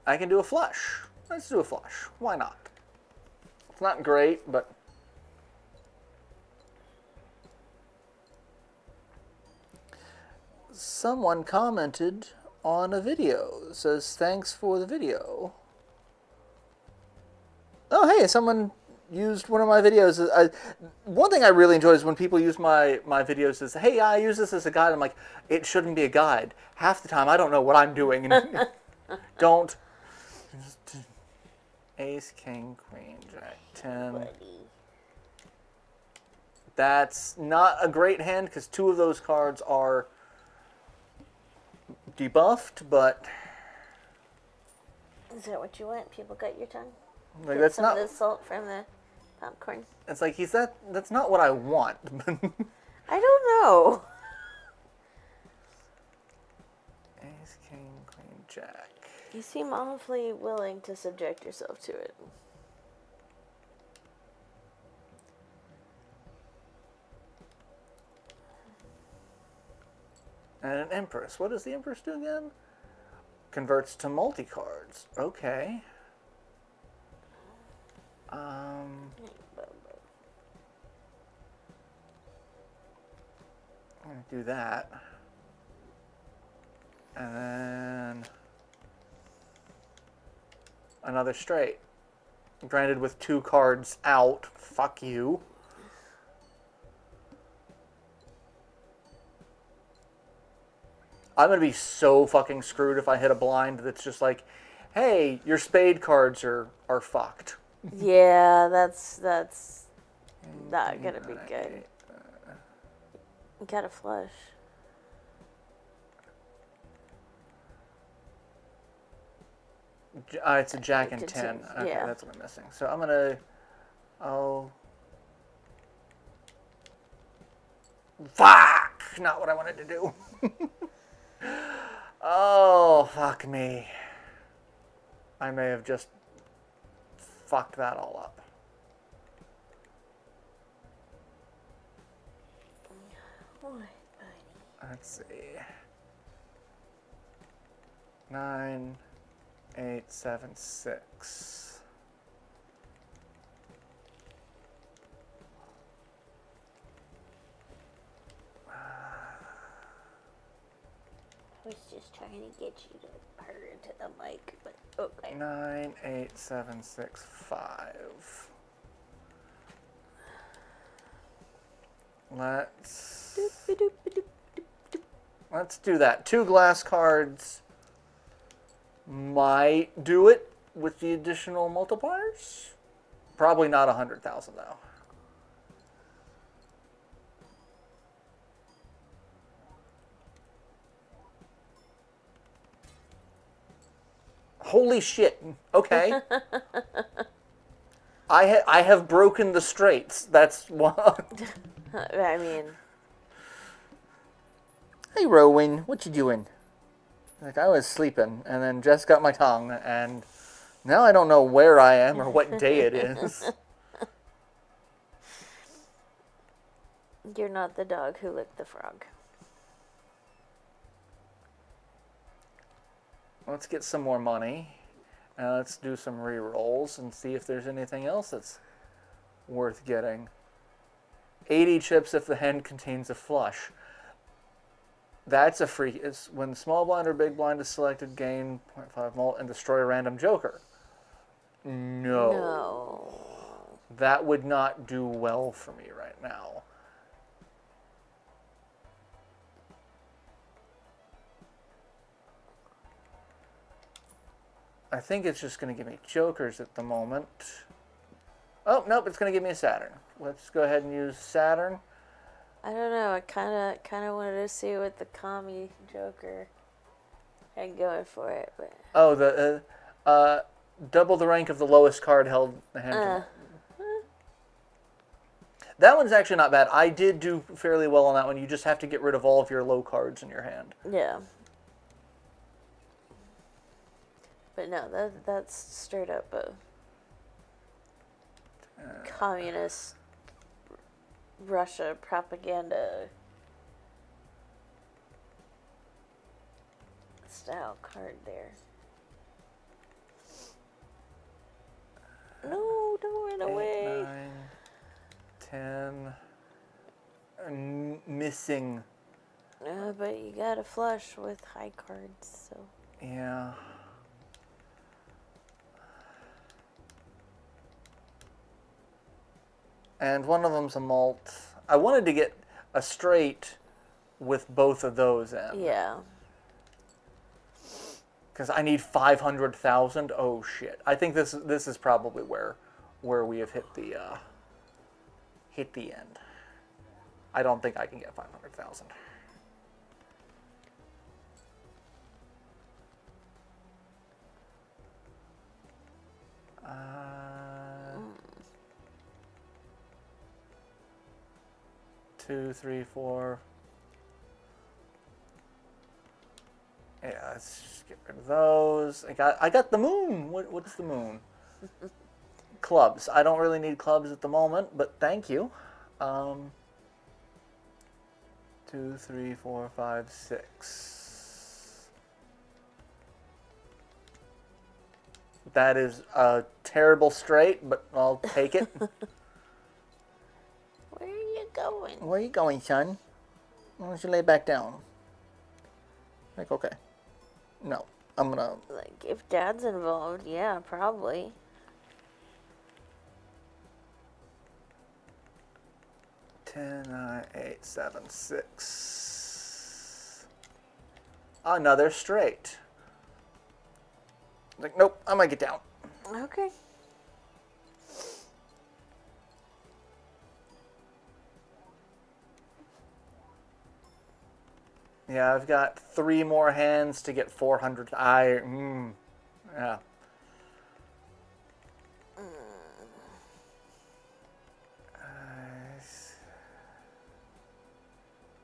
I can do a flush. Let's do a flush. Why not? It's not great, but... Someone commented on a video. Says, thanks for the video. Oh, hey, someone used one of my videos. One thing I really enjoy is when people use my videos as, hey, I use this as a guide. I'm like, it shouldn't be a guide. Half the time, I don't know what I'm doing. And don't... Ace, king, queen, jack, 10. Buddy. That's not a great hand because two of those cards are debuffed, but Is that what you want? People cut your tongue? like Get that's some not. of the salt from the popcorn? It's like that's not what I want. I don't know. Ace, king, queen, jack. You seem awfully willing to subject yourself to it. And an Empress. What does the Empress do again? Converts to multi-cards. Okay. I'm going to do that. And then another straight. Granted with 2 cards out. Fuck you. I'm going to be so fucking screwed if I hit a blind that's just like, hey, your spade cards are fucked. Yeah, that's not gonna be good. You gotta flush. It's a jack and 10. Continues, Okay, yeah. that's what I'm missing. So I'm going to... Oh... Fuck! Not what I wanted to do. Oh, fuck me. I may have just fucked that all up. What, buddy? Let's see. 9, 8, 7, 6. I was just trying to get you to purr into the mic, but okay. 9, 8, 7, 6, 5. Let's do that. 2 glass cards might do it with the additional multipliers. Probably not 100,000 though. Holy shit. Okay. I have broken the straights. That's what. I mean, Hey, Rowan, what you doing? Like, I was sleeping, and then Jess got my tongue, and now I don't know where I am or what day it is. you're not the dog who licked the frog. Let's get some more money. Let's do some re-rolls and see if there's anything else that's worth getting. 80 chips if the hand contains a flush. That's a free... It's when small blind or big blind is selected, gain 0.5 mult and destroy a random joker. No. No. That would not do well for me right now. I think it's just going to give me jokers at the moment. Oh, nope, it's going to give me a Saturn. Let's go ahead and use Saturn. I don't know. I kind of wanted to see what the commie Joker had going for it, but Oh, the double the rank of the lowest card held in the hand. That one's actually not bad. I did do fairly well on that one. You just have to get rid of all of your low cards in your hand. Yeah. But no, that's straight up a communist Russia propaganda style card there. No, don't run away. 8, 9, 10. Missing. But you got a flush with high cards, so. Yeah. And one of them's a malt. I wanted to get a straight with both of those in. Yeah. Because I need 500,000. Oh shit! I think this is probably where we have hit the end. I don't think I can get 500,000. Two, three, four. Yeah, let's just get rid of those. I got the moon. What's the moon? Clubs. I don't really need clubs at the moment, but thank you. 2, 3, 4, 5, 6. That is a terrible straight, but I'll take it. Where are you going? Where are you going, son? Why don't you lay back down? Like, okay. No, I'm gonna... Like, if Dad's involved, yeah, probably. 10, 9, 8, 7, 6. Another straight. Like, nope, I might get down. Okay. Yeah, I've got 3 more hands to get 400. Yeah.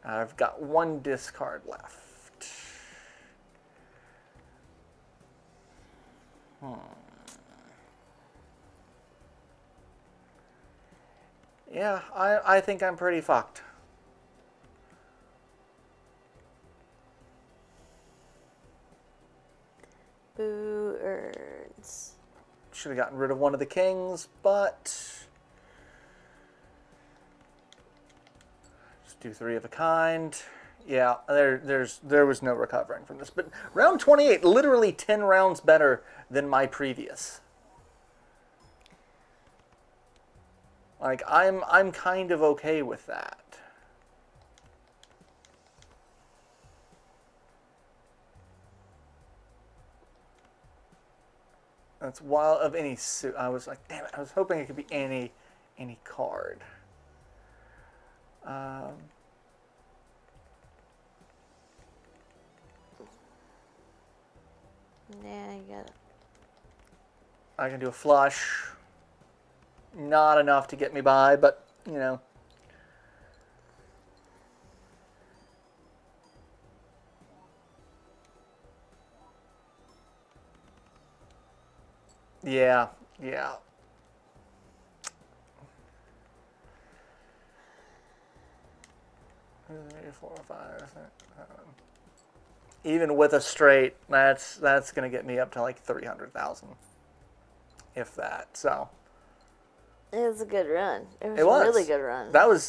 I've got 1 discard left. Yeah, I think I'm pretty fucked. Boo earns. Should have gotten rid of one of the kings, but just do 3 of a kind. Yeah, there was no recovering from this. But round 28, literally 10 rounds better than my previous. Like I'm kind of okay with that. That's wild of any suit. I was like, damn it! I was hoping it could be any card. Yeah, you got it. I can do a flush. Not enough to get me by, but you know. Yeah, yeah. Three, 4, 5, 6, 7. Even with a straight, that's gonna get me up to like 300,000, if that. So. It was a good run. It was It a really good run. That was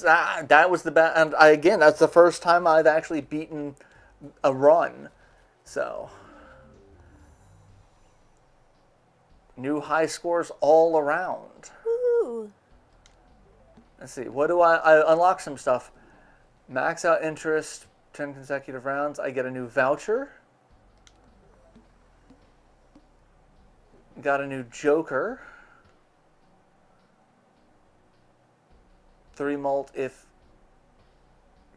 the best. And again, that's the first time I've actually beaten a run. So. New high scores all around. Woo! Let's see. What do I unlock some stuff. Max out interest, 10 consecutive rounds. I get a new voucher. Got a new joker. 3 malt if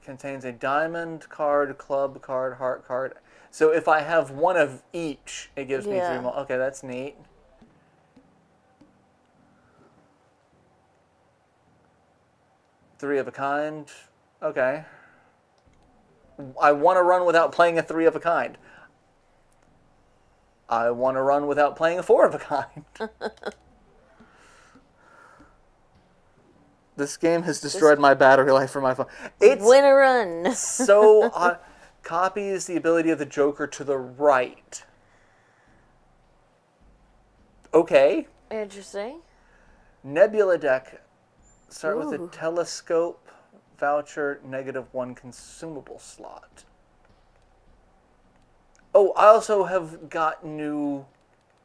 contains a diamond card, club card, heart card. So if I have one of each, it gives me 3 malt. Okay, that's neat. 3 of a kind. Okay. I want to run without playing a 3 of a kind. I want to run without playing a 4 of a kind. This game has destroyed my battery life for my phone. It's Win a run. so copies the ability of the Joker to the right. Okay. Interesting. Nebula deck. Start with a Ooh. telescope voucher, -1 consumable slot. Oh, I also have got new...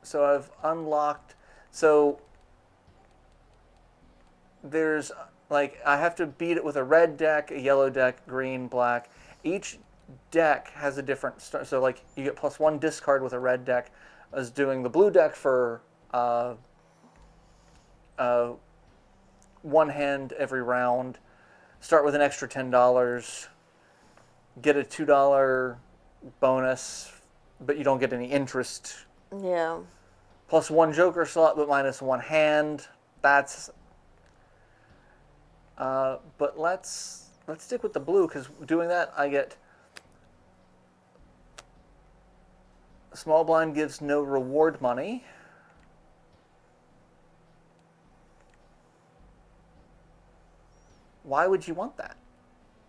So I've unlocked... So there's, like, I have to beat it with a red deck, a yellow deck, green, black. Each deck has a different... So, like, you get +1 discard with a red deck. I was doing the blue deck for... one hand every round. Start with an extra $10. Get a $2 bonus, but you don't get any interest. Yeah. +1 Joker slot, but -1 hand. That's. But let's stick with the blue, because doing that I get. Small blind gives no reward money. Why would you want that?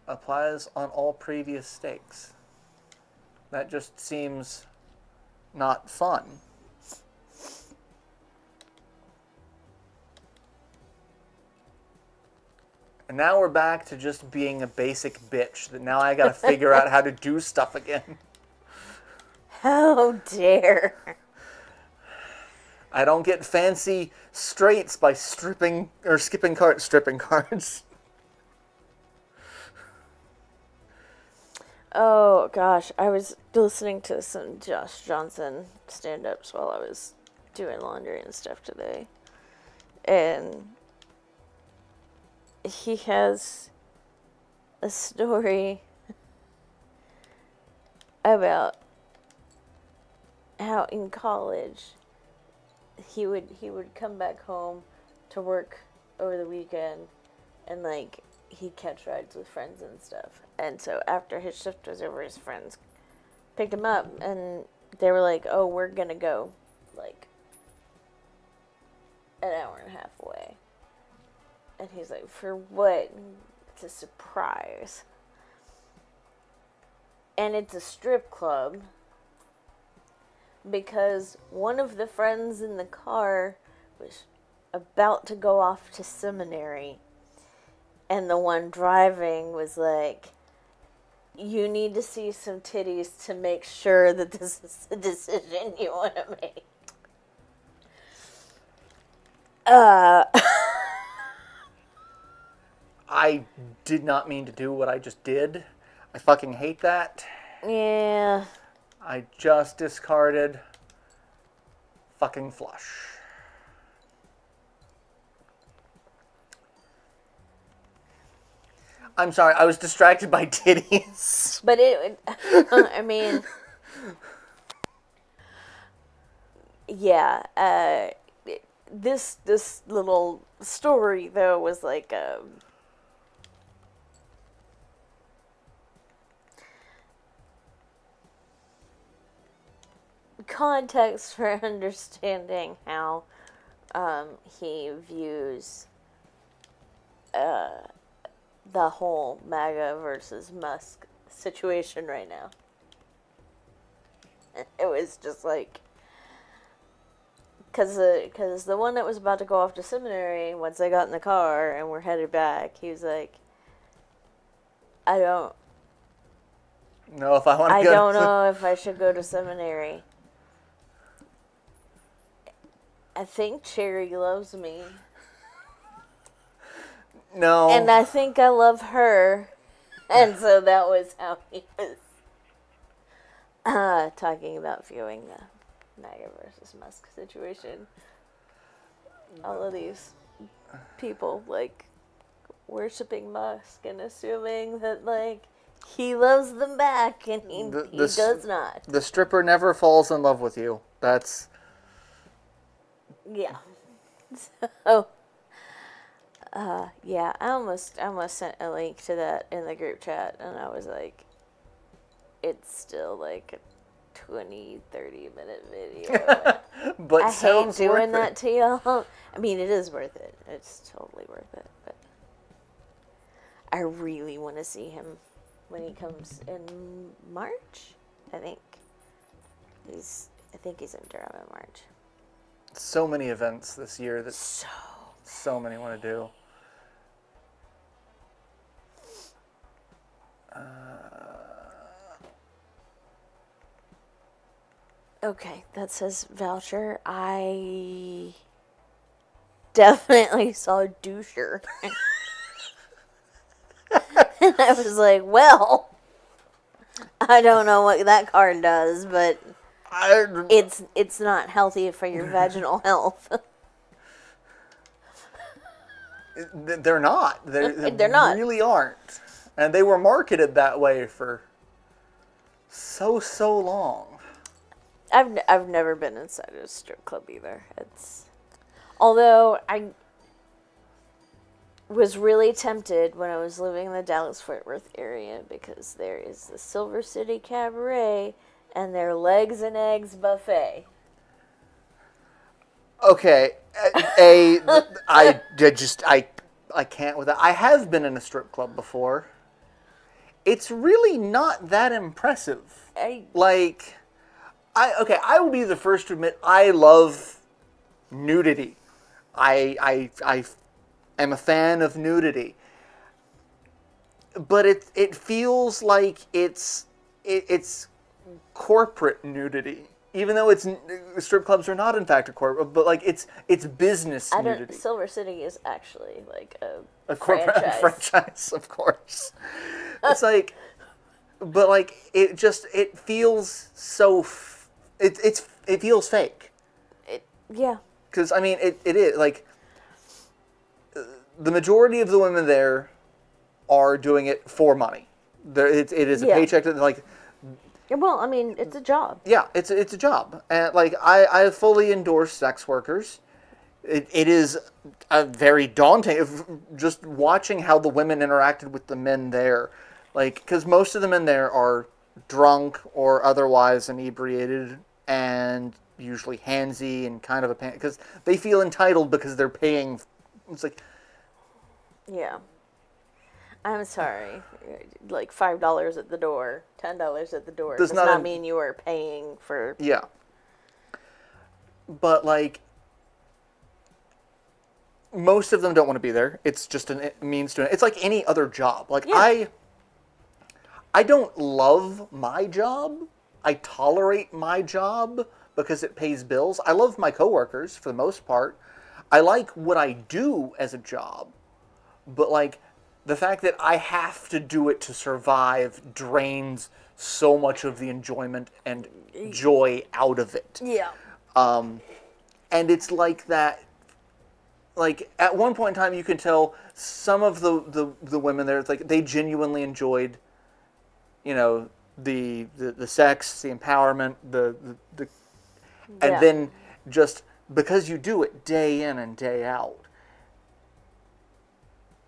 Applies on all previous stakes. That just seems not fun. And now we're back to just being a basic bitch. That now I gotta figure out how to do stuff again. How dare. I don't get fancy straights by stripping cards. Oh gosh, I was listening to some Josh Johnson stand-ups while I was doing laundry and stuff today. And he has a story about how in college he would come back home to work over the weekend and like he'd catch rides with friends and stuff. And so after his shift was over, his friends picked him up and they were like, "Oh, we're gonna go like an hour and a half away." And he's like, "For what?" It's a surprise. And it's a strip club because one of the friends in the car was about to go off to seminary. And the one driving was like, "You need to see some titties to make sure that this is the decision you want to make." I did not mean to do what I just did. I fucking hate that. Yeah. I just discarded fucking flush. I'm sorry, I was distracted by titties. But I mean, yeah, this little story, though, was like, context for understanding how he views the whole MAGA versus Musk situation right now. It was just like, because the one that was about to go off to seminary, once they got in the car and were headed back, he was like, I don't know if I want to go. I don't know if I should go to seminary. I think Cherry loves me. No. And I think I love her. And so that was how he was talking about viewing the MAGA versus Musk situation. All of these people, like, worshiping Musk and assuming that, like, he loves them back, and he does not. The stripper never falls in love with you. That's... Yeah. So, Yeah, I almost sent a link to that in the group chat, and I was like, it's still like a 20-30 minute video. But I hate sounds doing worth that it. to y'all. I mean, it is worth it. It's totally worth it. But I really want to see him when he comes in March. I think he's in Durham in March. So many events this year that So many want to do. okay, that says voucher. I definitely saw doucher. And I was like, well, I don't know what that card does, but it's not healthy for your vaginal health. They're not. They're not. Really aren't. And they were marketed that way for so long. I've never been inside a strip club either. Although I was really tempted when I was living in the Dallas-Fort Worth area because there is the Silver City Cabaret and their Legs and Eggs buffet. Okay, I can't with that. I have been in a strip club before. It's really not that impressive. I will be the first to admit I love nudity. I am a fan of nudity. But it feels like it's corporate nudity. Even though strip clubs are not in fact a corporate, but like it's business nudity. Silver City is actually like a corporate franchise, of course. It's like, but like it feels so. It feels fake. Yeah. Because I mean it is like the majority of the women there are doing it for money. It is a paycheck that like. Well, I mean, it's a job. Yeah, it's a job, and like I fully endorse sex workers. It is a very daunting. Just watching how the women interacted with the men there, like because most of the men there are drunk or otherwise inebriated, and usually handsy and kind of a pan because they feel entitled because they're paying. It's like, yeah. I'm sorry. Like $5 at the door, $10 at the door does not mean you are paying for. Yeah. But like, most of them don't want to be there. It's just a means to. It's like any other job. Like I don't love my job. I tolerate my job because it pays bills. I love my coworkers for the most part. I like what I do as a job, but like. The fact that I have to do it to survive drains so much of the enjoyment and joy out of it. Yeah. And it's like that. Like at one point in time, you can tell some of the women there. It's like they genuinely enjoyed, the sex, the empowerment, and then just because you do it day in and day out.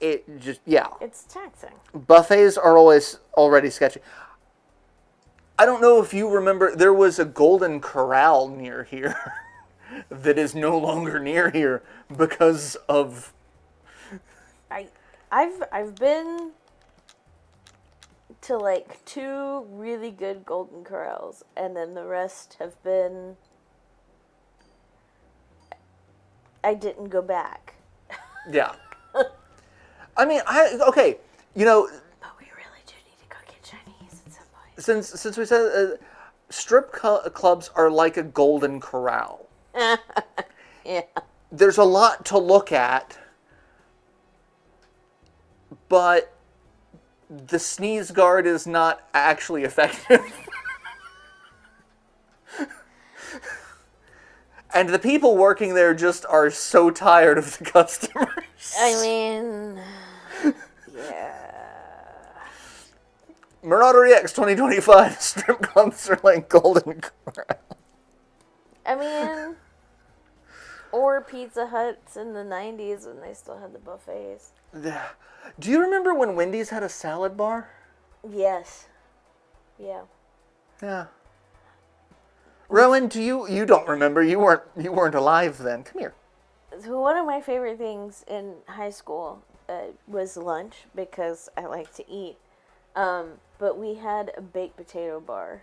It just, it's taxing. Buffets are always already sketchy. I don't know if you remember, there was a Golden Corral near here that is no longer near here because of. I've been to like 2 really good Golden Corrals, and then the rest have been. I didn't go back. Yeah. I mean, okay, But we really do need to go get Chinese at some point. Since we said strip clubs are like a Golden Corral. Yeah. There's a lot to look at, but the sneeze guard is not actually effective. And the people working there just are so tired of the customers. I mean, yeah. Marauder EX 2025 strip clubs are like Golden Corral. I mean, Or Pizza Huts in the 90s when they still had the buffets. Yeah. Do you remember when Wendy's had a salad bar? Yes. Yeah. Yeah. Rowan, you don't remember? You weren't alive then. Come here. So one of my favorite things in high school was lunch because I like to eat. But we had a baked potato bar.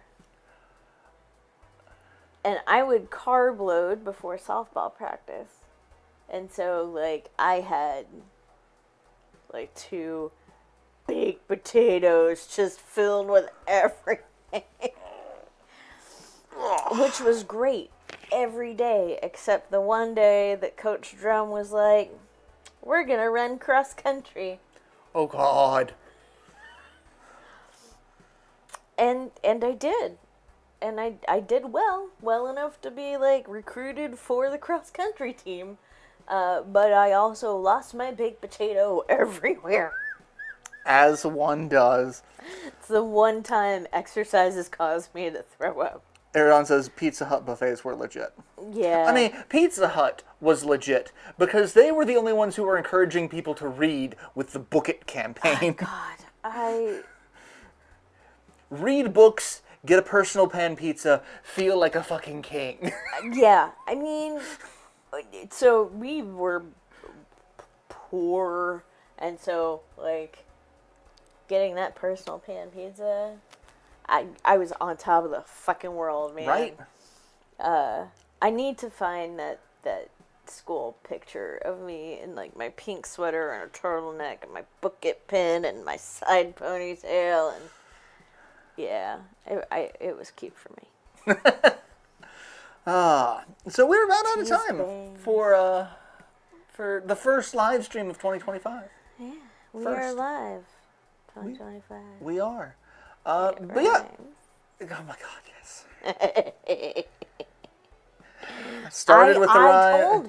And I would carb load before softball practice. And so, like, I had, like, 2 baked potatoes just filled with everything. Which was great every day, except the one day that Coach Drum was like, we're going to run cross country. Oh, God. And I did. And I did well enough to be, like, recruited for the cross-country team. But I also lost my baked potato everywhere. As one does. It's the one time exercises caused me to throw up. Aaron says Pizza Hut buffets were legit. Yeah. I mean, Pizza Hut was legit because they were the only ones who were encouraging people to read with the Book It campaign. God, Read books, get a personal pan pizza, feel like a fucking king. Yeah, I mean, so we were poor, and so, like, getting that personal pan pizza, I was on top of the fucking world, man. Right? I need to find that school picture of me in, like, my pink sweater and a turtleneck and my Book It pin and my side ponytail, and yeah, it was cute for me. So we're about out of time for the first live stream of 2025. Yeah, we are live. 2025. We are. But yeah. Oh my God, yes. Started with the ride.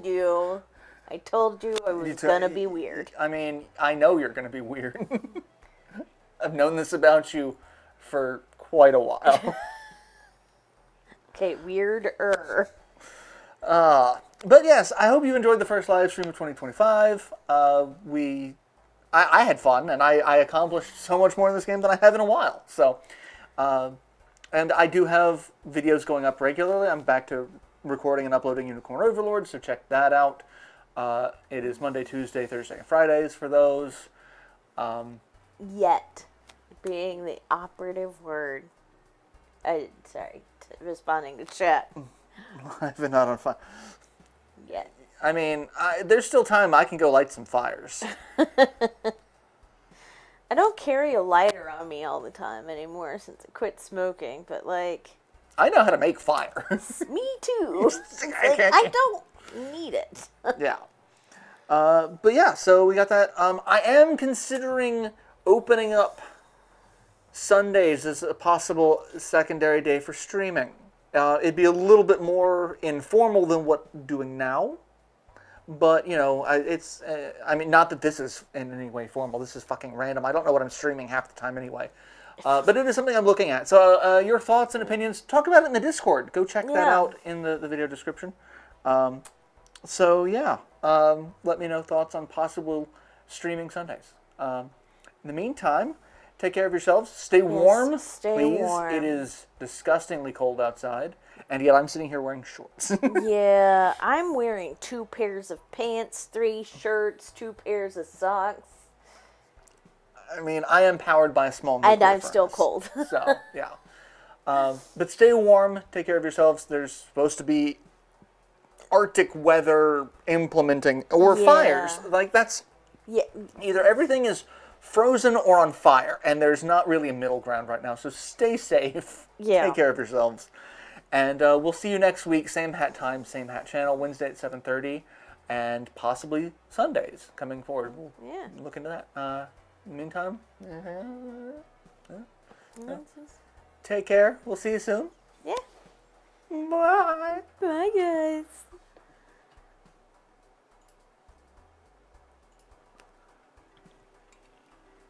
I told you I was gonna be weird. I mean, I know you're gonna be weird. I've known this about you for quite a while. Okay, weirder. But yes, I hope you enjoyed the first live stream of 2025. I had fun, and I accomplished so much more in this game than I have in a while. So, and I do have videos going up regularly. I'm back to recording and uploading Unicorn Overlord, so check that out. It is Monday, Tuesday, Thursday, and Fridays for those. Yet being the operative word. Responding to chat. I've been not on fire. Yet. I mean, there's still time I can go light some fires. I don't carry a lighter on me all the time anymore since I quit smoking, but, like... I know how to make fires. Me too. I don't need it. Yeah. But yeah, so we got that. I am considering opening up Sundays as a possible secondary day for streaming. It'd be a little bit more informal than what I'm doing now. But, you know, it's, I mean, not that this is in any way formal. This is fucking random. I don't know what I'm streaming half the time anyway. But it is something I'm looking at. So your thoughts and opinions, talk about it in the Discord. Go check that out in the video description. So, yeah. Let me know thoughts on possible streaming Sundays. In the meantime, take care of yourselves. Stay warm, please. Warm. It is disgustingly cold outside. And yet I'm sitting here wearing shorts. Yeah, I'm wearing 2 pairs of pants, 3 shirts, 2 pairs of socks. I mean, I am powered by a small nuclear And I'm furnace, still cold. So, yeah. But stay warm. Take care of yourselves. There's supposed to be Arctic weather implementing, or fires. Like, that's... Yeah. Either everything is frozen or on fire, and there's not really a middle ground right now. So stay safe. Yeah. Take care of yourselves. And we'll see you next week. Same hat time, same hat channel. Wednesday at 7:30. And possibly Sundays coming forward. We'll look into that. In the meantime, take care. We'll see you soon. Yeah. Bye. Bye, guys.